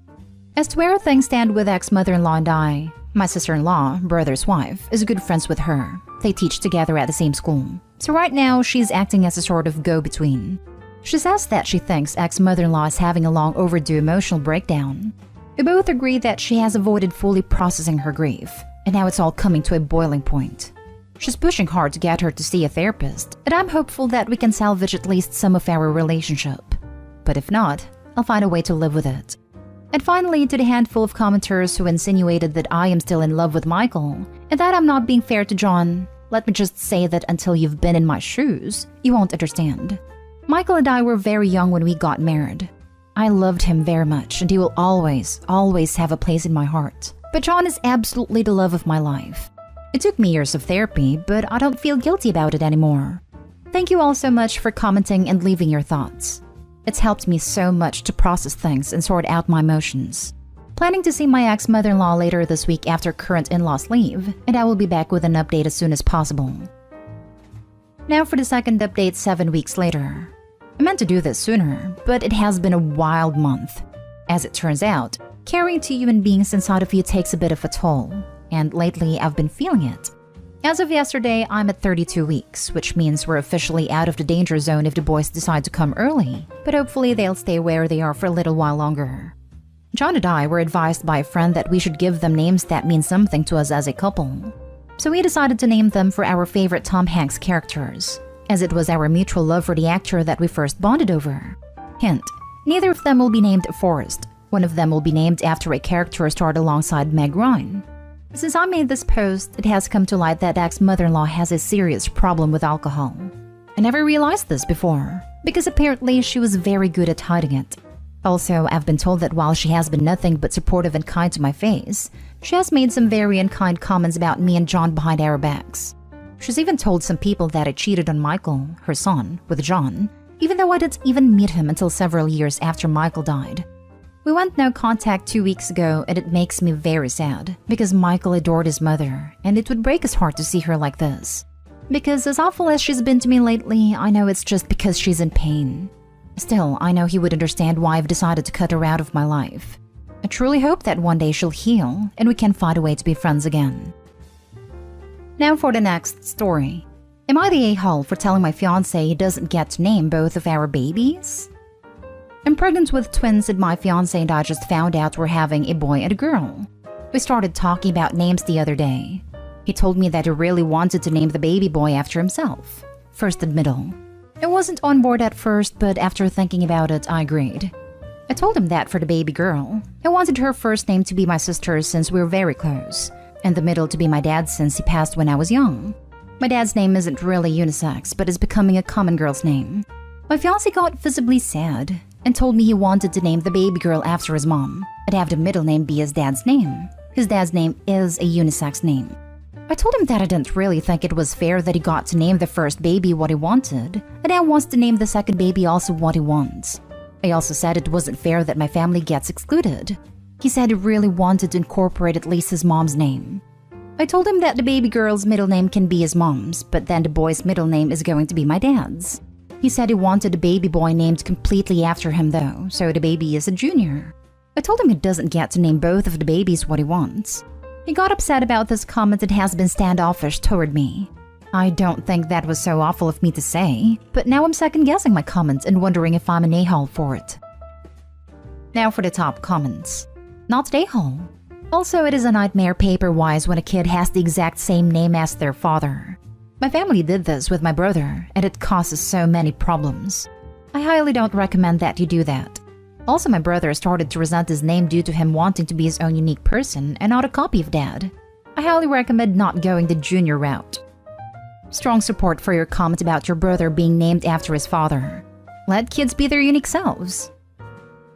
A: As to where things stand with ex-mother-in-law and I, my sister-in-law, brother's wife, is good friends with her. They teach together at the same school. So right now, she's acting as a sort of go-between. She says that she thinks ex-mother-in-law is having a long overdue emotional breakdown. We both agree that she has avoided fully processing her grief, and now it's all coming to a boiling point. She's pushing hard to get her to see a therapist, and I'm hopeful that we can salvage at least some of our relationship. But if not, I'll find a way to live with it. And finally, to the handful of commenters who insinuated that I am still in love with Michael, and that I'm not being fair to John, let me just say that until you've been in my shoes, you won't understand. Michael and I were very young when we got married. I loved him very much, and he will always, always have a place in my heart. But John is absolutely the love of my life. It took me years of therapy, but I don't feel guilty about it anymore. Thank you all so much for commenting and leaving your thoughts. It's helped me so much to process things and sort out my emotions. Planning to see my ex-mother-in-law later this week after current in-laws leave, and I will be back with an update as soon as possible. Now for the second update 7 weeks later. I meant to do this sooner, but it has been a wild month. As it turns out, caring two human beings inside of you takes a bit of a toll, and lately I've been feeling it. As of yesterday, I'm at 32 weeks, which means we're officially out of the danger zone if the boys decide to come early, but hopefully they'll stay where they are for a little while longer. John and I were advised by a friend that we should give them names that mean something to us as a couple. So we decided to name them for our favorite Tom Hanks characters, as it was our mutual love for the actor that we first bonded over. Hint, neither of them will be named Forrest. One of them will be named after a character starred alongside Meg Ryan. Since I made this post, it has come to light that ex-mother-in-law has a serious problem with alcohol. I never realized this before, because apparently she was very good at hiding it. Also, I've been told that while she has been nothing but supportive and kind to my face, she has made some very unkind comments about me and John behind our backs. She's even told some people that I cheated on Michael, her son, with John, even though I didn't even meet him until several years after Michael died. We went no contact 2 weeks ago, and it makes me very sad, because Michael adored his mother, and it would break his heart to see her like this. Because as awful as she's been to me lately, I know it's just because she's in pain. Still, I know he would understand why I've decided to cut her out of my life. I truly hope that one day she'll heal, and we can find a way to be friends again. Now for the next story. Am I the a-hole for telling my fiance he doesn't get to name both of our babies? I'm pregnant with twins, and my fiance and I just found out we're having a boy and a girl. We started talking about names the other day. He told me that he really wanted to name the baby boy after himself, first and middle. I wasn't on board at first, but after thinking about it, I agreed. I told him that for the baby girl, I wanted her first name to be my sister's since we were very close, and the middle to be my dad's since he passed when I was young. My dad's name isn't really unisex, but is becoming a common girl's name. My fiancé got visibly sad. and told me he wanted to name the baby girl after his mom and have the middle name be his dad's name. His dad's name is a unisex name. I told him that I didn't really think it was fair that he got to name the first baby what he wanted, and now wants to name the second baby also what he wants. I also said it wasn't fair that my family gets excluded. He said he really wanted to incorporate at least his mom's name. I told him that the baby girl's middle name can be his mom's, but then the boy's middle name is going to be my dad's. He said he wanted the baby boy named completely after him though, so the baby is a junior. I told him he doesn't get to name both of the babies what he wants. He got upset about this comment and has been standoffish toward me. I don't think that was so awful of me to say, but now I'm second-guessing my comments and wondering if I'm an a-hole for it. Now for the top comments. Not an a-hole. Also, it is a nightmare paper-wise when a kid has the exact same name as their father. My family did this with my brother, and it causes so many problems. I highly don't recommend that you do that. Also, my brother started to resent his name due to him wanting to be his own unique person and not a copy of Dad. I highly recommend not going the junior route. Strong support for your comment about your brother being named after his father. Let kids be their unique selves.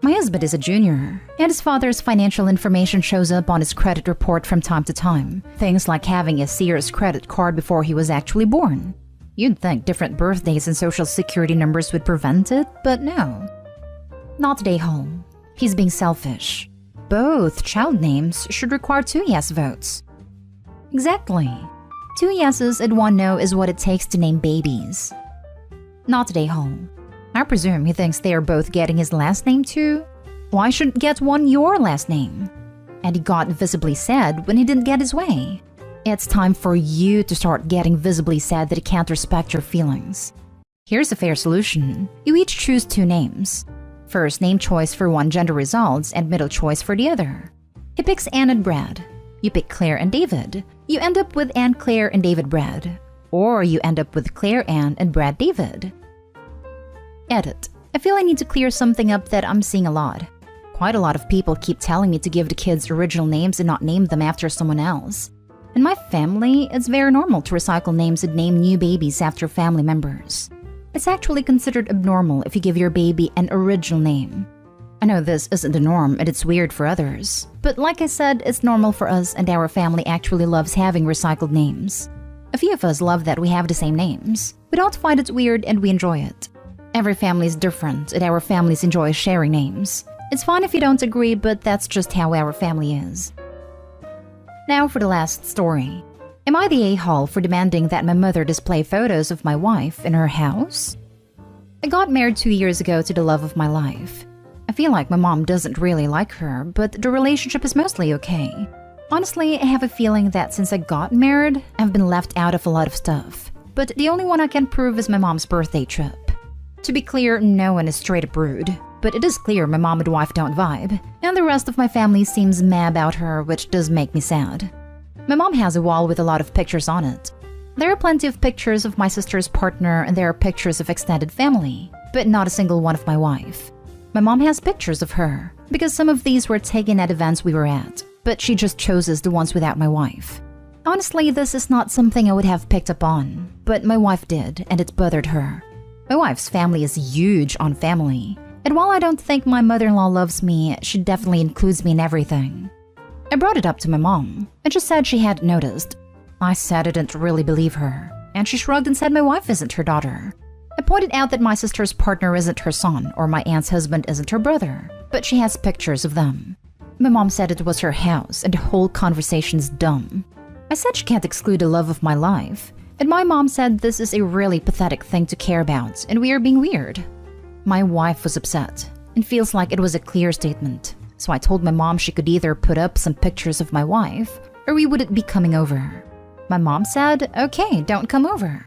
A: My husband is a junior, and his father's financial information shows up on his credit report from time to time. Things like having a Sears credit card before he was actually born. You'd think different birthdays and social security numbers would prevent it, but no. Not a hole. He's being selfish. Both child names should require 2 yes votes. Exactly. 2 yeses and 1 no is what it takes to name babies. Not a hole. I presume he thinks they are both getting his last name too. Why shouldn't get one your last name? And he got visibly sad when he didn't get his way. It's time for you to start getting visibly sad that he can't respect your feelings. Here's a fair solution. You each choose 2 names. First name choice for one gender results and middle choice for the other. He picks Anne and Brad. You pick Claire and David. You end up with Anne Claire and David Brad. Or you end up with Claire Anne and Brad David. Edit. I feel I need to clear something up that I'm seeing a lot. Quite a lot of people keep telling me to give the kids original names and not name them after someone else. In my family, it's very normal to recycle names and name new babies after family members. It's actually considered abnormal if you give your baby an original name. I know this isn't the norm and it's weird for others, but like I said, it's normal for us and our family actually loves having recycled names. A few of us love that we have the same names. We don't find it weird and we enjoy it. Every family is different and our families enjoy sharing names. It's fine if you don't agree, but that's just how our family is. Now for the last story. Am I the a-hole for demanding that my mother display photos of my wife in her house? I got married 2 years ago to the love of my life. I feel like my mom doesn't really like her, but the relationship is mostly okay. Honestly, I have a feeling that since I got married, I've been left out of a lot of stuff. But the only one I can prove is my mom's birthday trip. To be clear, no one is straight up rude, but it is clear my mom and wife don't vibe, and the rest of my family seems meh about her, which does make me sad. My mom has a wall with a lot of pictures on it. There are plenty of pictures of my sister's partner and there are pictures of extended family, but not a single one of my wife. My mom has pictures of her, because some of these were taken at events we were at, but she just chooses the ones without my wife. Honestly, this is not something I would have picked up on, but my wife did, and it bothered her. My wife's family is huge on family, and while I don't think my mother-in-law loves me, she definitely includes me in everything. I brought it up to my mom, and she said she hadn't noticed. I said I didn't really believe her, and she shrugged and said my wife isn't her daughter. I pointed out that my sister's partner isn't her son, or my aunt's husband isn't her brother, but she has pictures of them. My mom said it was her house, and the whole conversation's dumb. I said she can't exclude the love of my life, and my mom said this is a really pathetic thing to care about, and we are being weird. My wife was upset, and feels like it was a clear statement. So I told my mom she could either put up some pictures of my wife, or we wouldn't be coming over. My mom said, okay, don't come over.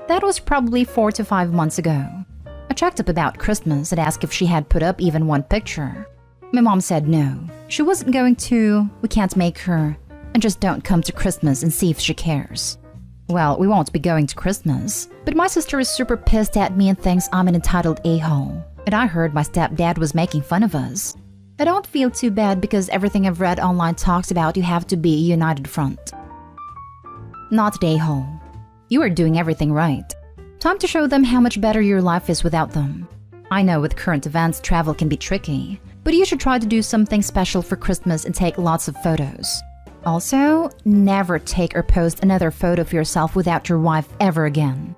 A: That was probably 4 to 5 months ago. I checked up about Christmas and asked if she had put up even one picture. My mom said no, she wasn't going to, we can't make her, and just don't come to Christmas and see if she cares. Well, we won't be going to Christmas, but my sister is super pissed at me and thinks I'm an entitled a-hole, and I heard my stepdad was making fun of us. I don't feel too bad because everything I've read online talks about you have to be a united front. Not an a-hole. You are doing everything right. Time to show them how much better your life is without them. I know with current events, travel can be tricky, but you should try to do something special for Christmas and take lots of photos. Also, never take or post another photo of yourself without your wife ever again.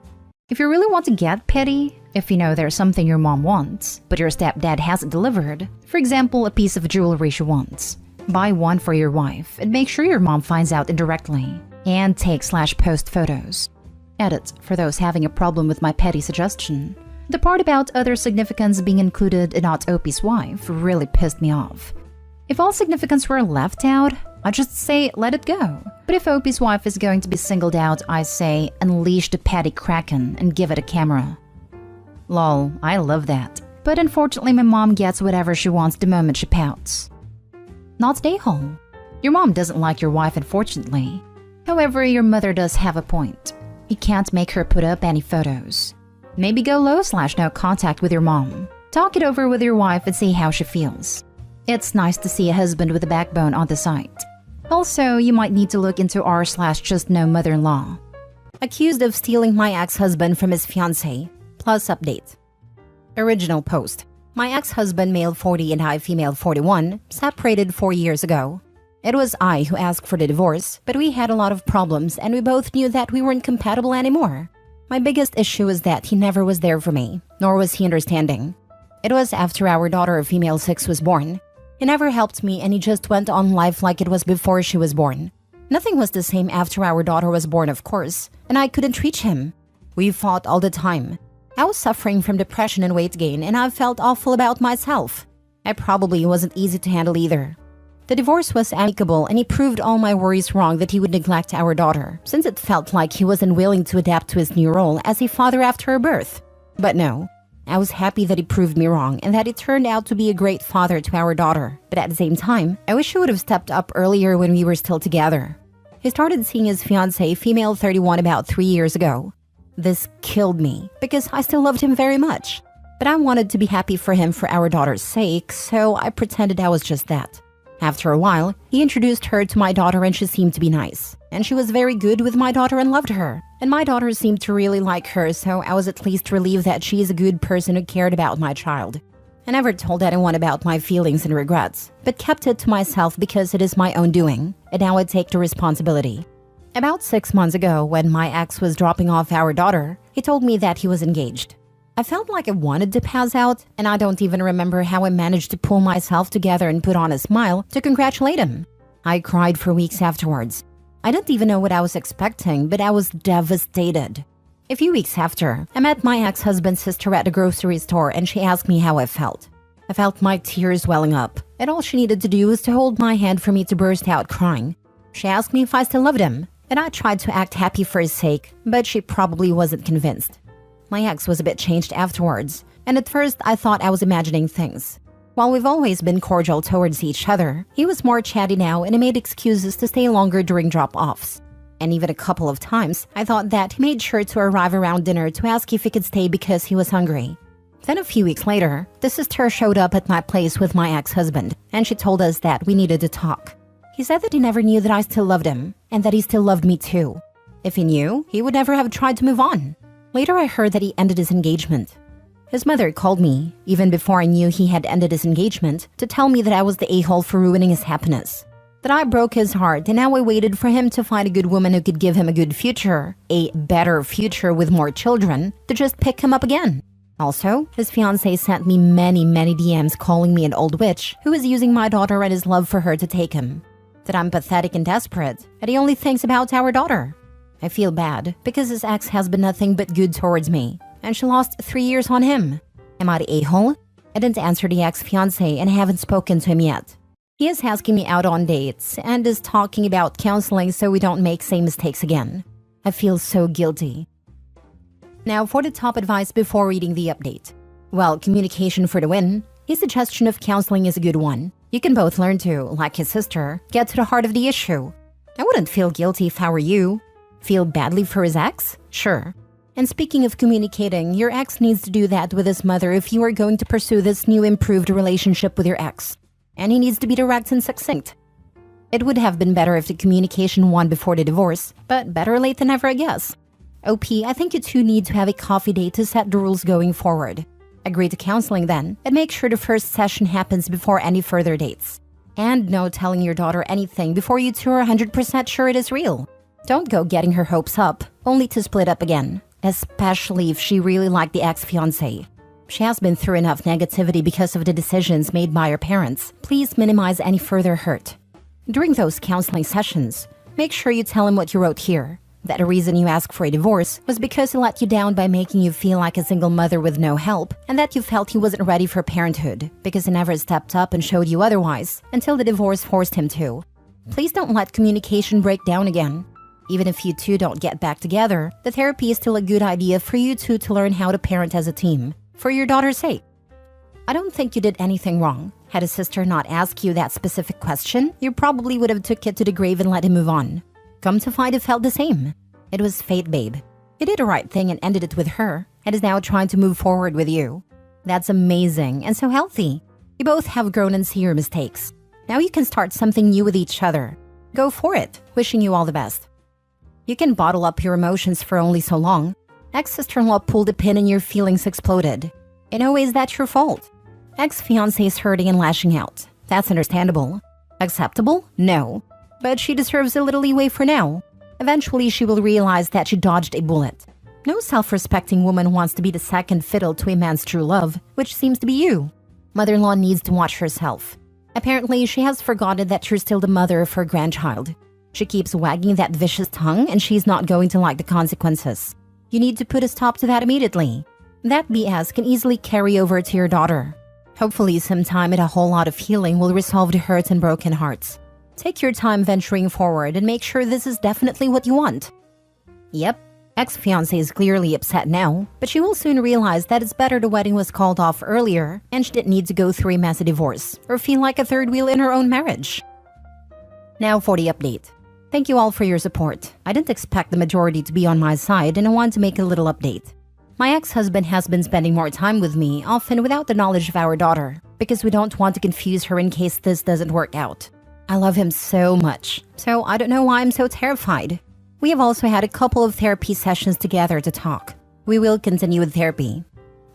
A: If you really want to get petty, if you know there's something your mom wants, but your stepdad hasn't delivered, for example, a piece of jewelry she wants, buy one for your wife and make sure your mom finds out indirectly, and take/post photos. Edit for those having a problem with my petty suggestion. The part about other significants being included and not OP's wife really pissed me off. If all significants were left out, I'd just say let it go. But if OP's wife is going to be singled out, I say unleash the petty kraken and give it a camera. Lol, I love that. But unfortunately my mom gets whatever she wants the moment she pouts. Not a-hole. Your mom doesn't like your wife, unfortunately. However, your mother does have a point. You can't make her put up any photos. Maybe go low/no contact with your mom. Talk it over with your wife and see how she feels. It's nice to see a husband with a backbone on the site. Also, you might need to look into r/just no mother-in-law. Accused of stealing my ex-husband from his fiance. Plus update. Original post. My ex-husband, male 40 and I, female 41, separated 4 years ago. It was I who asked for the divorce, but we had a lot of problems and we both knew that we weren't compatible anymore. My biggest issue is that he never was there for me, nor was he understanding. It was after our daughter, female 6, was born. He never helped me and he just went on life like it was before she was born. Nothing was the same after our daughter was born, of course, and I couldn't reach him. We fought all the time. I was suffering from depression and weight gain, and I felt awful about myself. I probably wasn't easy to handle either. The divorce was amicable and he proved all my worries wrong that he would neglect our daughter, since it felt like he wasn't willing to adapt to his new role as a father after her birth. But no. I was happy that he proved me wrong and that he turned out to be a great father to our daughter. But at the same time, I wish he would have stepped up earlier when we were still together. He started seeing his fiancée, female 31, about 3 years ago. This killed me because I still loved him very much. But I wanted to be happy for him for our daughter's sake, so I pretended I was just that. After a while, he introduced her to my daughter and she seemed to be nice. And she was very good with my daughter and loved her. And my daughter seemed to really like her, so I was at least relieved that she is a good person who cared about my child. I never told anyone about my feelings and regrets, but kept it to myself because it is my own doing, and now I take the responsibility. About 6 months ago, when my ex was dropping off our daughter, he told me that he was engaged. I felt like I wanted to pass out, and I don't even remember how I managed to pull myself together and put on a smile to congratulate him. I cried for weeks afterwards. I didn't even know what I was expecting, but I was devastated. A few weeks after, I met my ex-husband's sister at the grocery store and she asked me how I felt. I felt my tears welling up, and all she needed to do was to hold my hand for me to burst out crying. She asked me if I still loved him, and I tried to act happy for his sake, but she probably wasn't convinced. My ex was a bit changed afterwards, and at first I thought I was imagining things. While we've always been cordial towards each other, he was more chatty now and he made excuses to stay longer during drop-offs. And even a couple of times, I thought that he made sure to arrive around dinner to ask if he could stay because he was hungry. Then a few weeks later, the sister showed up at my place with my ex-husband, and she told us that we needed to talk. He said that he never knew that I still loved him, and that he still loved me too. If he knew, he would never have tried to move on. Later I heard that he ended his engagement. His mother called me, even before I knew he had ended his engagement, to tell me that I was the a-hole for ruining his happiness. That I broke his heart and now I waited for him to find a good woman who could give him a good future, a better future with more children, to just pick him up again. Also, his fiancée sent me many DMs calling me an old witch who was using my daughter and his love for her to take him. That I'm pathetic and desperate, and he only thinks about our daughter. I feel bad because his ex has been nothing but good towards me, and she lost 3 years on him. Am I the a-hole? I didn't answer the ex-fiancé and I haven't spoken to him yet. He is asking me out on dates and is talking about counseling so we don't make same mistakes again. I feel so guilty. Now for the top advice before reading the update. Well, communication for the win. His suggestion of counseling is a good one. You can both learn to, like his sister, get to the heart of the issue. I wouldn't feel guilty if I were you. Feel badly for his ex? Sure. And speaking of communicating, your ex needs to do that with his mother if you are going to pursue this new improved relationship with your ex. And he needs to be direct and succinct. It would have been better if the communication won before the divorce, but better late than never, I guess. OP, I think you two need to have a coffee date to set the rules going forward. Agree to counseling then, and make sure the first session happens before any further dates. And no telling your daughter anything before you two are 100% sure it is real. Don't go getting her hopes up, only to split up again, especially if she really liked the ex-fiancé. She has been through enough negativity because of the decisions made by her parents. Please minimize any further hurt. During those counseling sessions, make sure you tell him what you wrote here, that the reason you asked for a divorce was because he let you down by making you feel like a single mother with no help, and that you felt he wasn't ready for parenthood because he never stepped up and showed you otherwise until the divorce forced him to. Please don't let communication break down again. Even if you two don't get back together, the therapy is still a good idea for you two to learn how to parent as a team, for your daughter's sake. I don't think you did anything wrong. Had a sister not asked you that specific question, you probably would have took it to the grave and let him move on. Come to find it felt the same. It was fate, babe. You did the right thing and ended it with her, and is now trying to move forward with you. That's amazing and so healthy. You both have grown and see your mistakes. Now you can start something new with each other. Go for it. Wishing you all the best. You can bottle up your emotions for only so long. Ex-sister-in-law pulled a pin and your feelings exploded. In no way is that your fault. Ex-fiancé is hurting and lashing out. That's understandable. Acceptable? No. But she deserves a little leeway for now. Eventually, she will realize that she dodged a bullet. No self-respecting woman wants to be the second fiddle to a man's true love, which seems to be you. Mother-in-law needs to watch herself. Apparently, she has forgotten that you're still the mother of her grandchild. She keeps wagging that vicious tongue and she's not going to like the consequences. You need to put a stop to that immediately. That BS can easily carry over to your daughter. Hopefully, some time and a whole lot of healing will resolve the hurts and broken hearts. Take your time venturing forward and make sure this is definitely what you want. Yep, ex-fiancé is clearly upset now, but she will soon realize that it's better the wedding was called off earlier and she didn't need to go through a messy divorce or feel like a third wheel in her own marriage. Now for the update. Thank you all for your support. I didn't expect the majority to be on my side and I want to make a little update. My ex-husband has been spending more time with me, often without the knowledge of our daughter, because we don't want to confuse her in case this doesn't work out. I love him so much, so I don't know why I'm so terrified. We have also had a couple of therapy sessions together to talk. We will continue with therapy.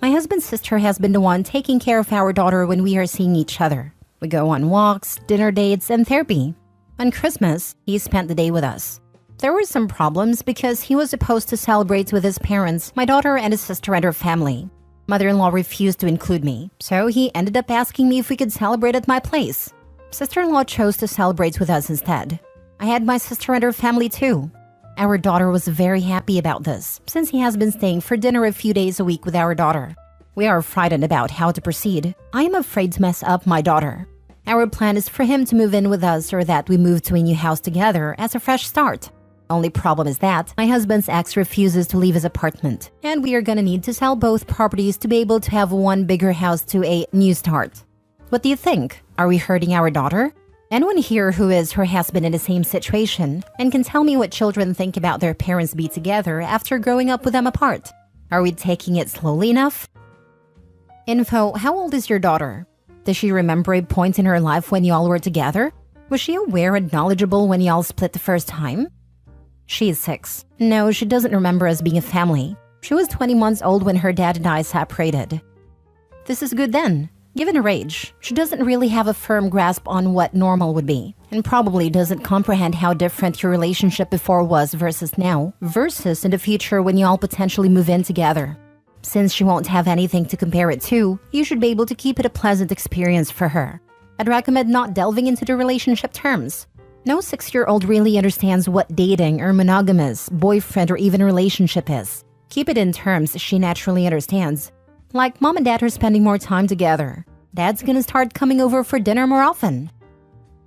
A: My husband's sister has been the one taking care of our daughter when we are seeing each other. We go on walks, dinner dates, and therapy. On Christmas, he spent the day with us. There were some problems because he was supposed to celebrate with his parents, my daughter and his sister and her family. Mother-in-law refused to include me, so he ended up asking me if we could celebrate at my place. Sister-in-law chose to celebrate with us instead. I had my sister and her family too. Our daughter was very happy about this, since he has been staying for dinner a few days a week with our daughter. We are frightened about how to proceed. I am afraid to mess up my daughter. Our plan is for him to move in with us or that we move to a new house together as a fresh start. Only problem is that my husband's ex refuses to leave his apartment, and we are gonna need to sell both properties to be able to have one bigger house to a new start. What do you think? Are we hurting our daughter? Anyone here who is or has been in the same situation and can tell me what children think about their parents be together after growing up with them apart? Are we taking it slowly enough? Info, how old is your daughter? Does she remember a point in her life when y'all were together? Was she aware and knowledgeable when y'all split the first time? She is 6. No, she doesn't remember us being a family. She was 20 months old when her dad and I separated. This is good then. Given her age, she doesn't really have a firm grasp on what normal would be, and probably doesn't comprehend how different your relationship before was versus now, versus in the future when y'all potentially move in together. Since she won't have anything to compare it to, you should be able to keep it a pleasant experience for her. I'd recommend not delving into the relationship terms. No 6-year-old really understands what dating or monogamous, boyfriend, or even relationship is. Keep it in terms she naturally understands. Like mom and dad are spending more time together. Dad's gonna start coming over for dinner more often.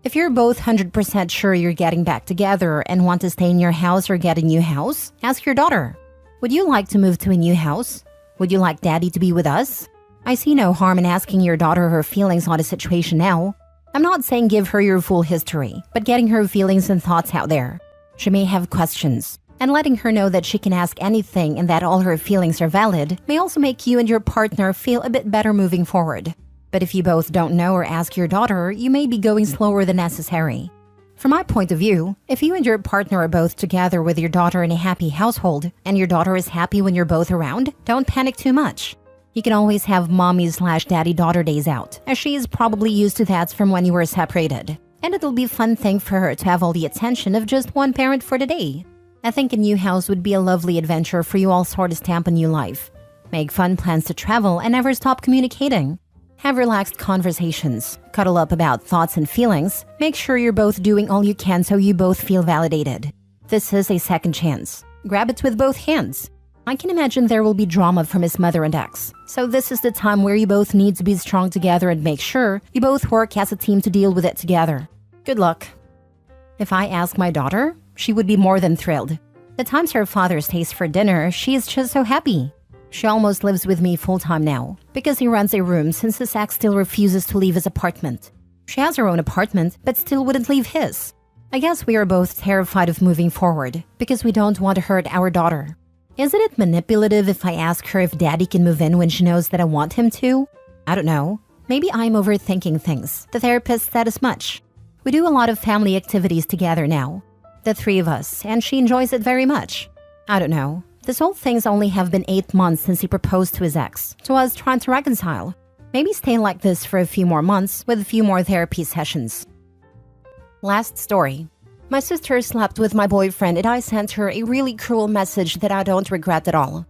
A: If you're both 100% sure you're getting back together and want to stay in your house or get a new house, ask your daughter. Would you like to move to a new house? Would you like daddy to be with us? I see no harm in asking your daughter her feelings on the situation now. I'm not saying give her your full history, but getting her feelings and thoughts out there. She may have questions, and letting her know that she can ask anything and that all her feelings are valid may also make you and your partner feel a bit better moving forward. But if you both don't know or ask your daughter, you may be going slower than necessary. From my point of view, if you and your partner are both together with your daughter in a happy household, and your daughter is happy when you're both around, don't panic too much. You can always have mommy/daddy-daughter days out, as she is probably used to that from when you were separated. And it'll be a fun thing for her to have all the attention of just one parent for the day. I think a new house would be a lovely adventure for you all sort of stamp a new life. Make fun plans to travel and never stop communicating. Have relaxed conversations, cuddle up about thoughts and feelings, make sure you're both doing all you can so you both feel validated. This is a second chance. Grab it with both hands. I can imagine there will be drama from his mother and ex, so this is the time where you both need to be strong together and make sure you both work as a team to deal with it together. Good luck. If I ask my daughter, she would be more than thrilled. The times her father stays for dinner, she is just so happy. She almost lives with me full-time now, because he rents a room since his ex still refuses to leave his apartment. She has her own apartment, but still wouldn't leave his. I guess we are both terrified of moving forward, because we don't want to hurt our daughter. Isn't it manipulative if I ask her if daddy can move in when she knows that I want him to? I don't know. Maybe I'm overthinking things. The therapist said as much. We do a lot of family activities together now. The three of us, and she enjoys it very much. I don't know. This whole thing's only have been 8 months since he proposed to his ex, so I was trying to reconcile. Maybe stay like this for a few more months with a few more therapy sessions. Last story. My sister slept with my boyfriend and I sent her a really cruel message that I don't regret at all.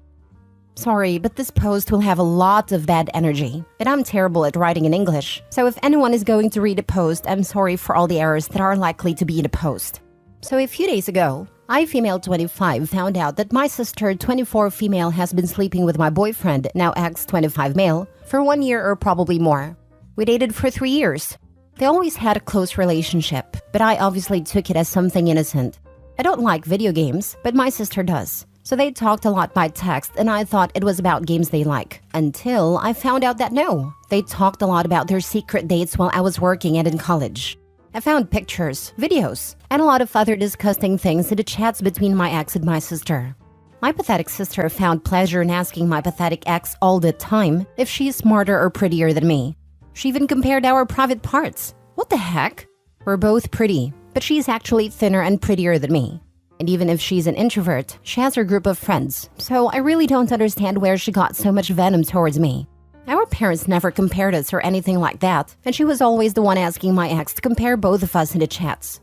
A: Sorry, but this post will have a lot of bad energy, and I'm terrible at writing in English, so if anyone is going to read a post, I'm sorry for all the errors that are likely to be in a post. So a few days ago, I, female 25, found out that my sister, 24 female, has been sleeping with my boyfriend, now ex 25 male, for 1 year or probably more. We dated for 3 years. They always had a close relationship, but I obviously took it as something innocent. I don't like video games, but my sister does. So they talked a lot by text and I thought it was about games they like. Until I found out that no, they talked a lot about their secret dates while I was working and in college. I found pictures, videos, and a lot of other disgusting things in the chats between my ex and my sister. My pathetic sister found pleasure in asking my pathetic ex all the time if she's smarter or prettier than me. She even compared our private parts. What the heck? We're both pretty, but she's actually thinner and prettier than me. And even if she's an introvert, she has her group of friends, so I really don't understand where she got so much venom towards me. Our parents never compared us or anything like that, and she was always the one asking my ex to compare both of us in the chats.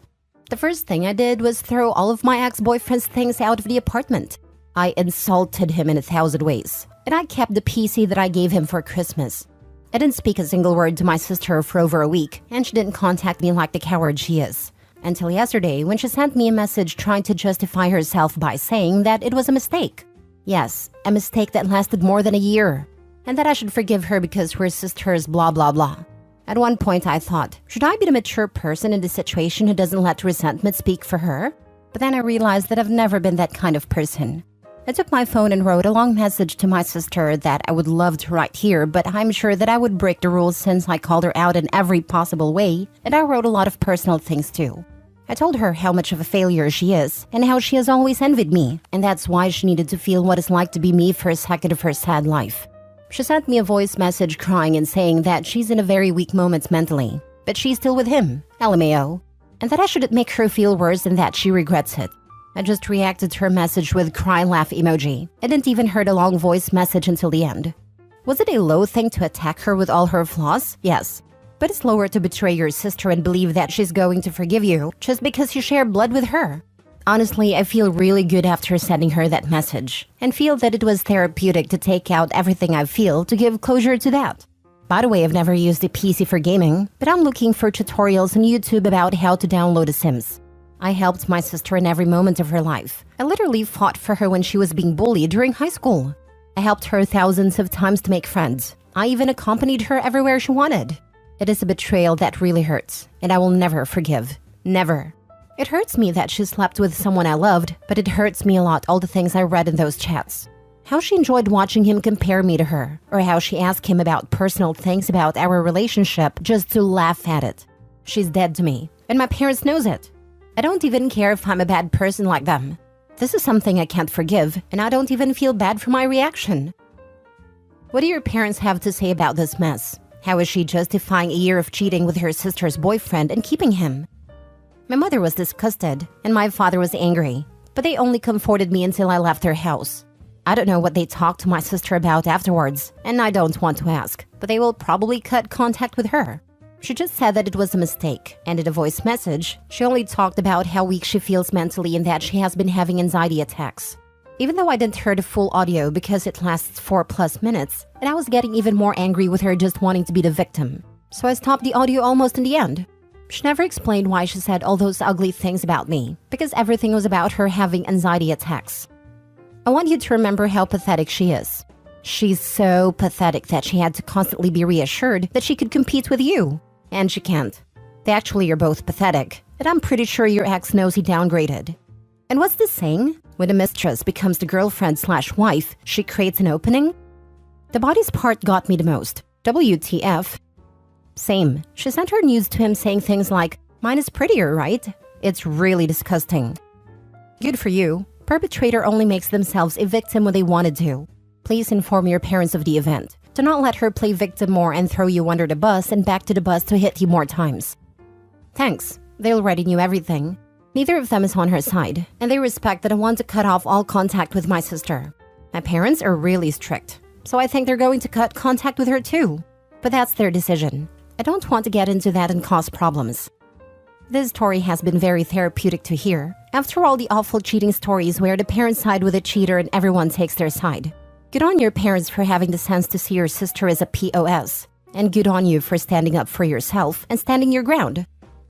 A: The first thing I did was throw all of my ex-boyfriend's things out of the apartment. I insulted him in 1,000 ways, and I kept the PC that I gave him for Christmas. I didn't speak a single word to my sister for over a week, and she didn't contact me like the coward she is. Until yesterday, when she sent me a message trying to justify herself by saying that it was a mistake. Yes, a mistake that lasted more than a year. And that I should forgive her because we're sisters, blah blah blah. At one point I thought, should I be the mature person in this situation who doesn't let resentment speak for her? But then I realized that I've never been that kind of person. I took my phone and wrote a long message to my sister that I would love to write here, but I'm sure that I would break the rules since I called her out in every possible way, and I wrote a lot of personal things too. I told her how much of a failure she is, and how she has always envied me, and that's why she needed to feel what it's like to be me for a second of her sad life. She sent me a voice message crying and saying that she's in a very weak moment mentally, but she's still with him, LMAO, and that I shouldn't make her feel worse and that she regrets it. I just reacted to her message with cry laugh emoji. I didn't even hear the long voice message until the end. Was it a low thing to attack her with all her flaws? Yes. But it's lower to betray your sister and believe that she's going to forgive you just because you share blood with her. Honestly, I feel really good after sending her that message, and feel that it was therapeutic to take out everything I feel to give closure to that. By the way, I've never used a PC for gaming, but I'm looking for tutorials on YouTube about how to download The Sims. I helped my sister in every moment of her life. I literally fought for her when she was being bullied during high school. I helped her thousands of times to make friends. I even accompanied her everywhere she wanted. It is a betrayal that really hurts, and I will never forgive. Never. It hurts me that she slept with someone I loved, but it hurts me a lot all the things I read in those chats. How she enjoyed watching him compare me to her, or how she asked him about personal things about our relationship just to laugh at it. She's dead to me, and my parents knows it. I don't even care if I'm a bad person like them. This is something I can't forgive, and I don't even feel bad for my reaction. What do your parents have to say about this mess? How is she justifying a year of cheating with her sister's boyfriend and keeping him? My mother was disgusted, and my father was angry, but they only comforted me until I left their house. I don't know what they talked to my sister about afterwards, and I don't want to ask, but they will probably cut contact with her. She just said that it was a mistake, and in a voice message, she only talked about how weak she feels mentally and that she has been having anxiety attacks. Even though I didn't hear the full audio because it lasts 4+ minutes, and I was getting even more angry with her just wanting to be the victim. So I stopped the audio almost in the end. She never explained why she said all those ugly things about me, because everything was about her having anxiety attacks. I want you to remember how pathetic she is. She's so pathetic that she had to constantly be reassured that she could compete with you. And she can't. Actually, you're both pathetic, and I'm pretty sure your ex knows he downgraded. And what's the saying? When a mistress becomes the girlfriend/wife, she creates an opening? The bodies part got me the most. WTF. Same. She sent her news to him saying things like, "Mine is prettier, right?" It's really disgusting. Good for you. Perpetrator only makes themselves a victim when they wanted to. Please inform your parents of the event. Do not let her play victim more and throw you under the bus and back to the bus to hit you more times. Thanks. They already knew everything. Neither of them is on her side, and they respect that I want to cut off all contact with my sister. My parents are really strict, so I think they're going to cut contact with her too. But that's their decision. I don't want to get into that and cause problems. This story has been very therapeutic to hear, after all the awful cheating stories where the parents side with the cheater and everyone takes their side. Good on your parents for having the sense to see your sister as a POS. And good on you for standing up for yourself and standing your ground.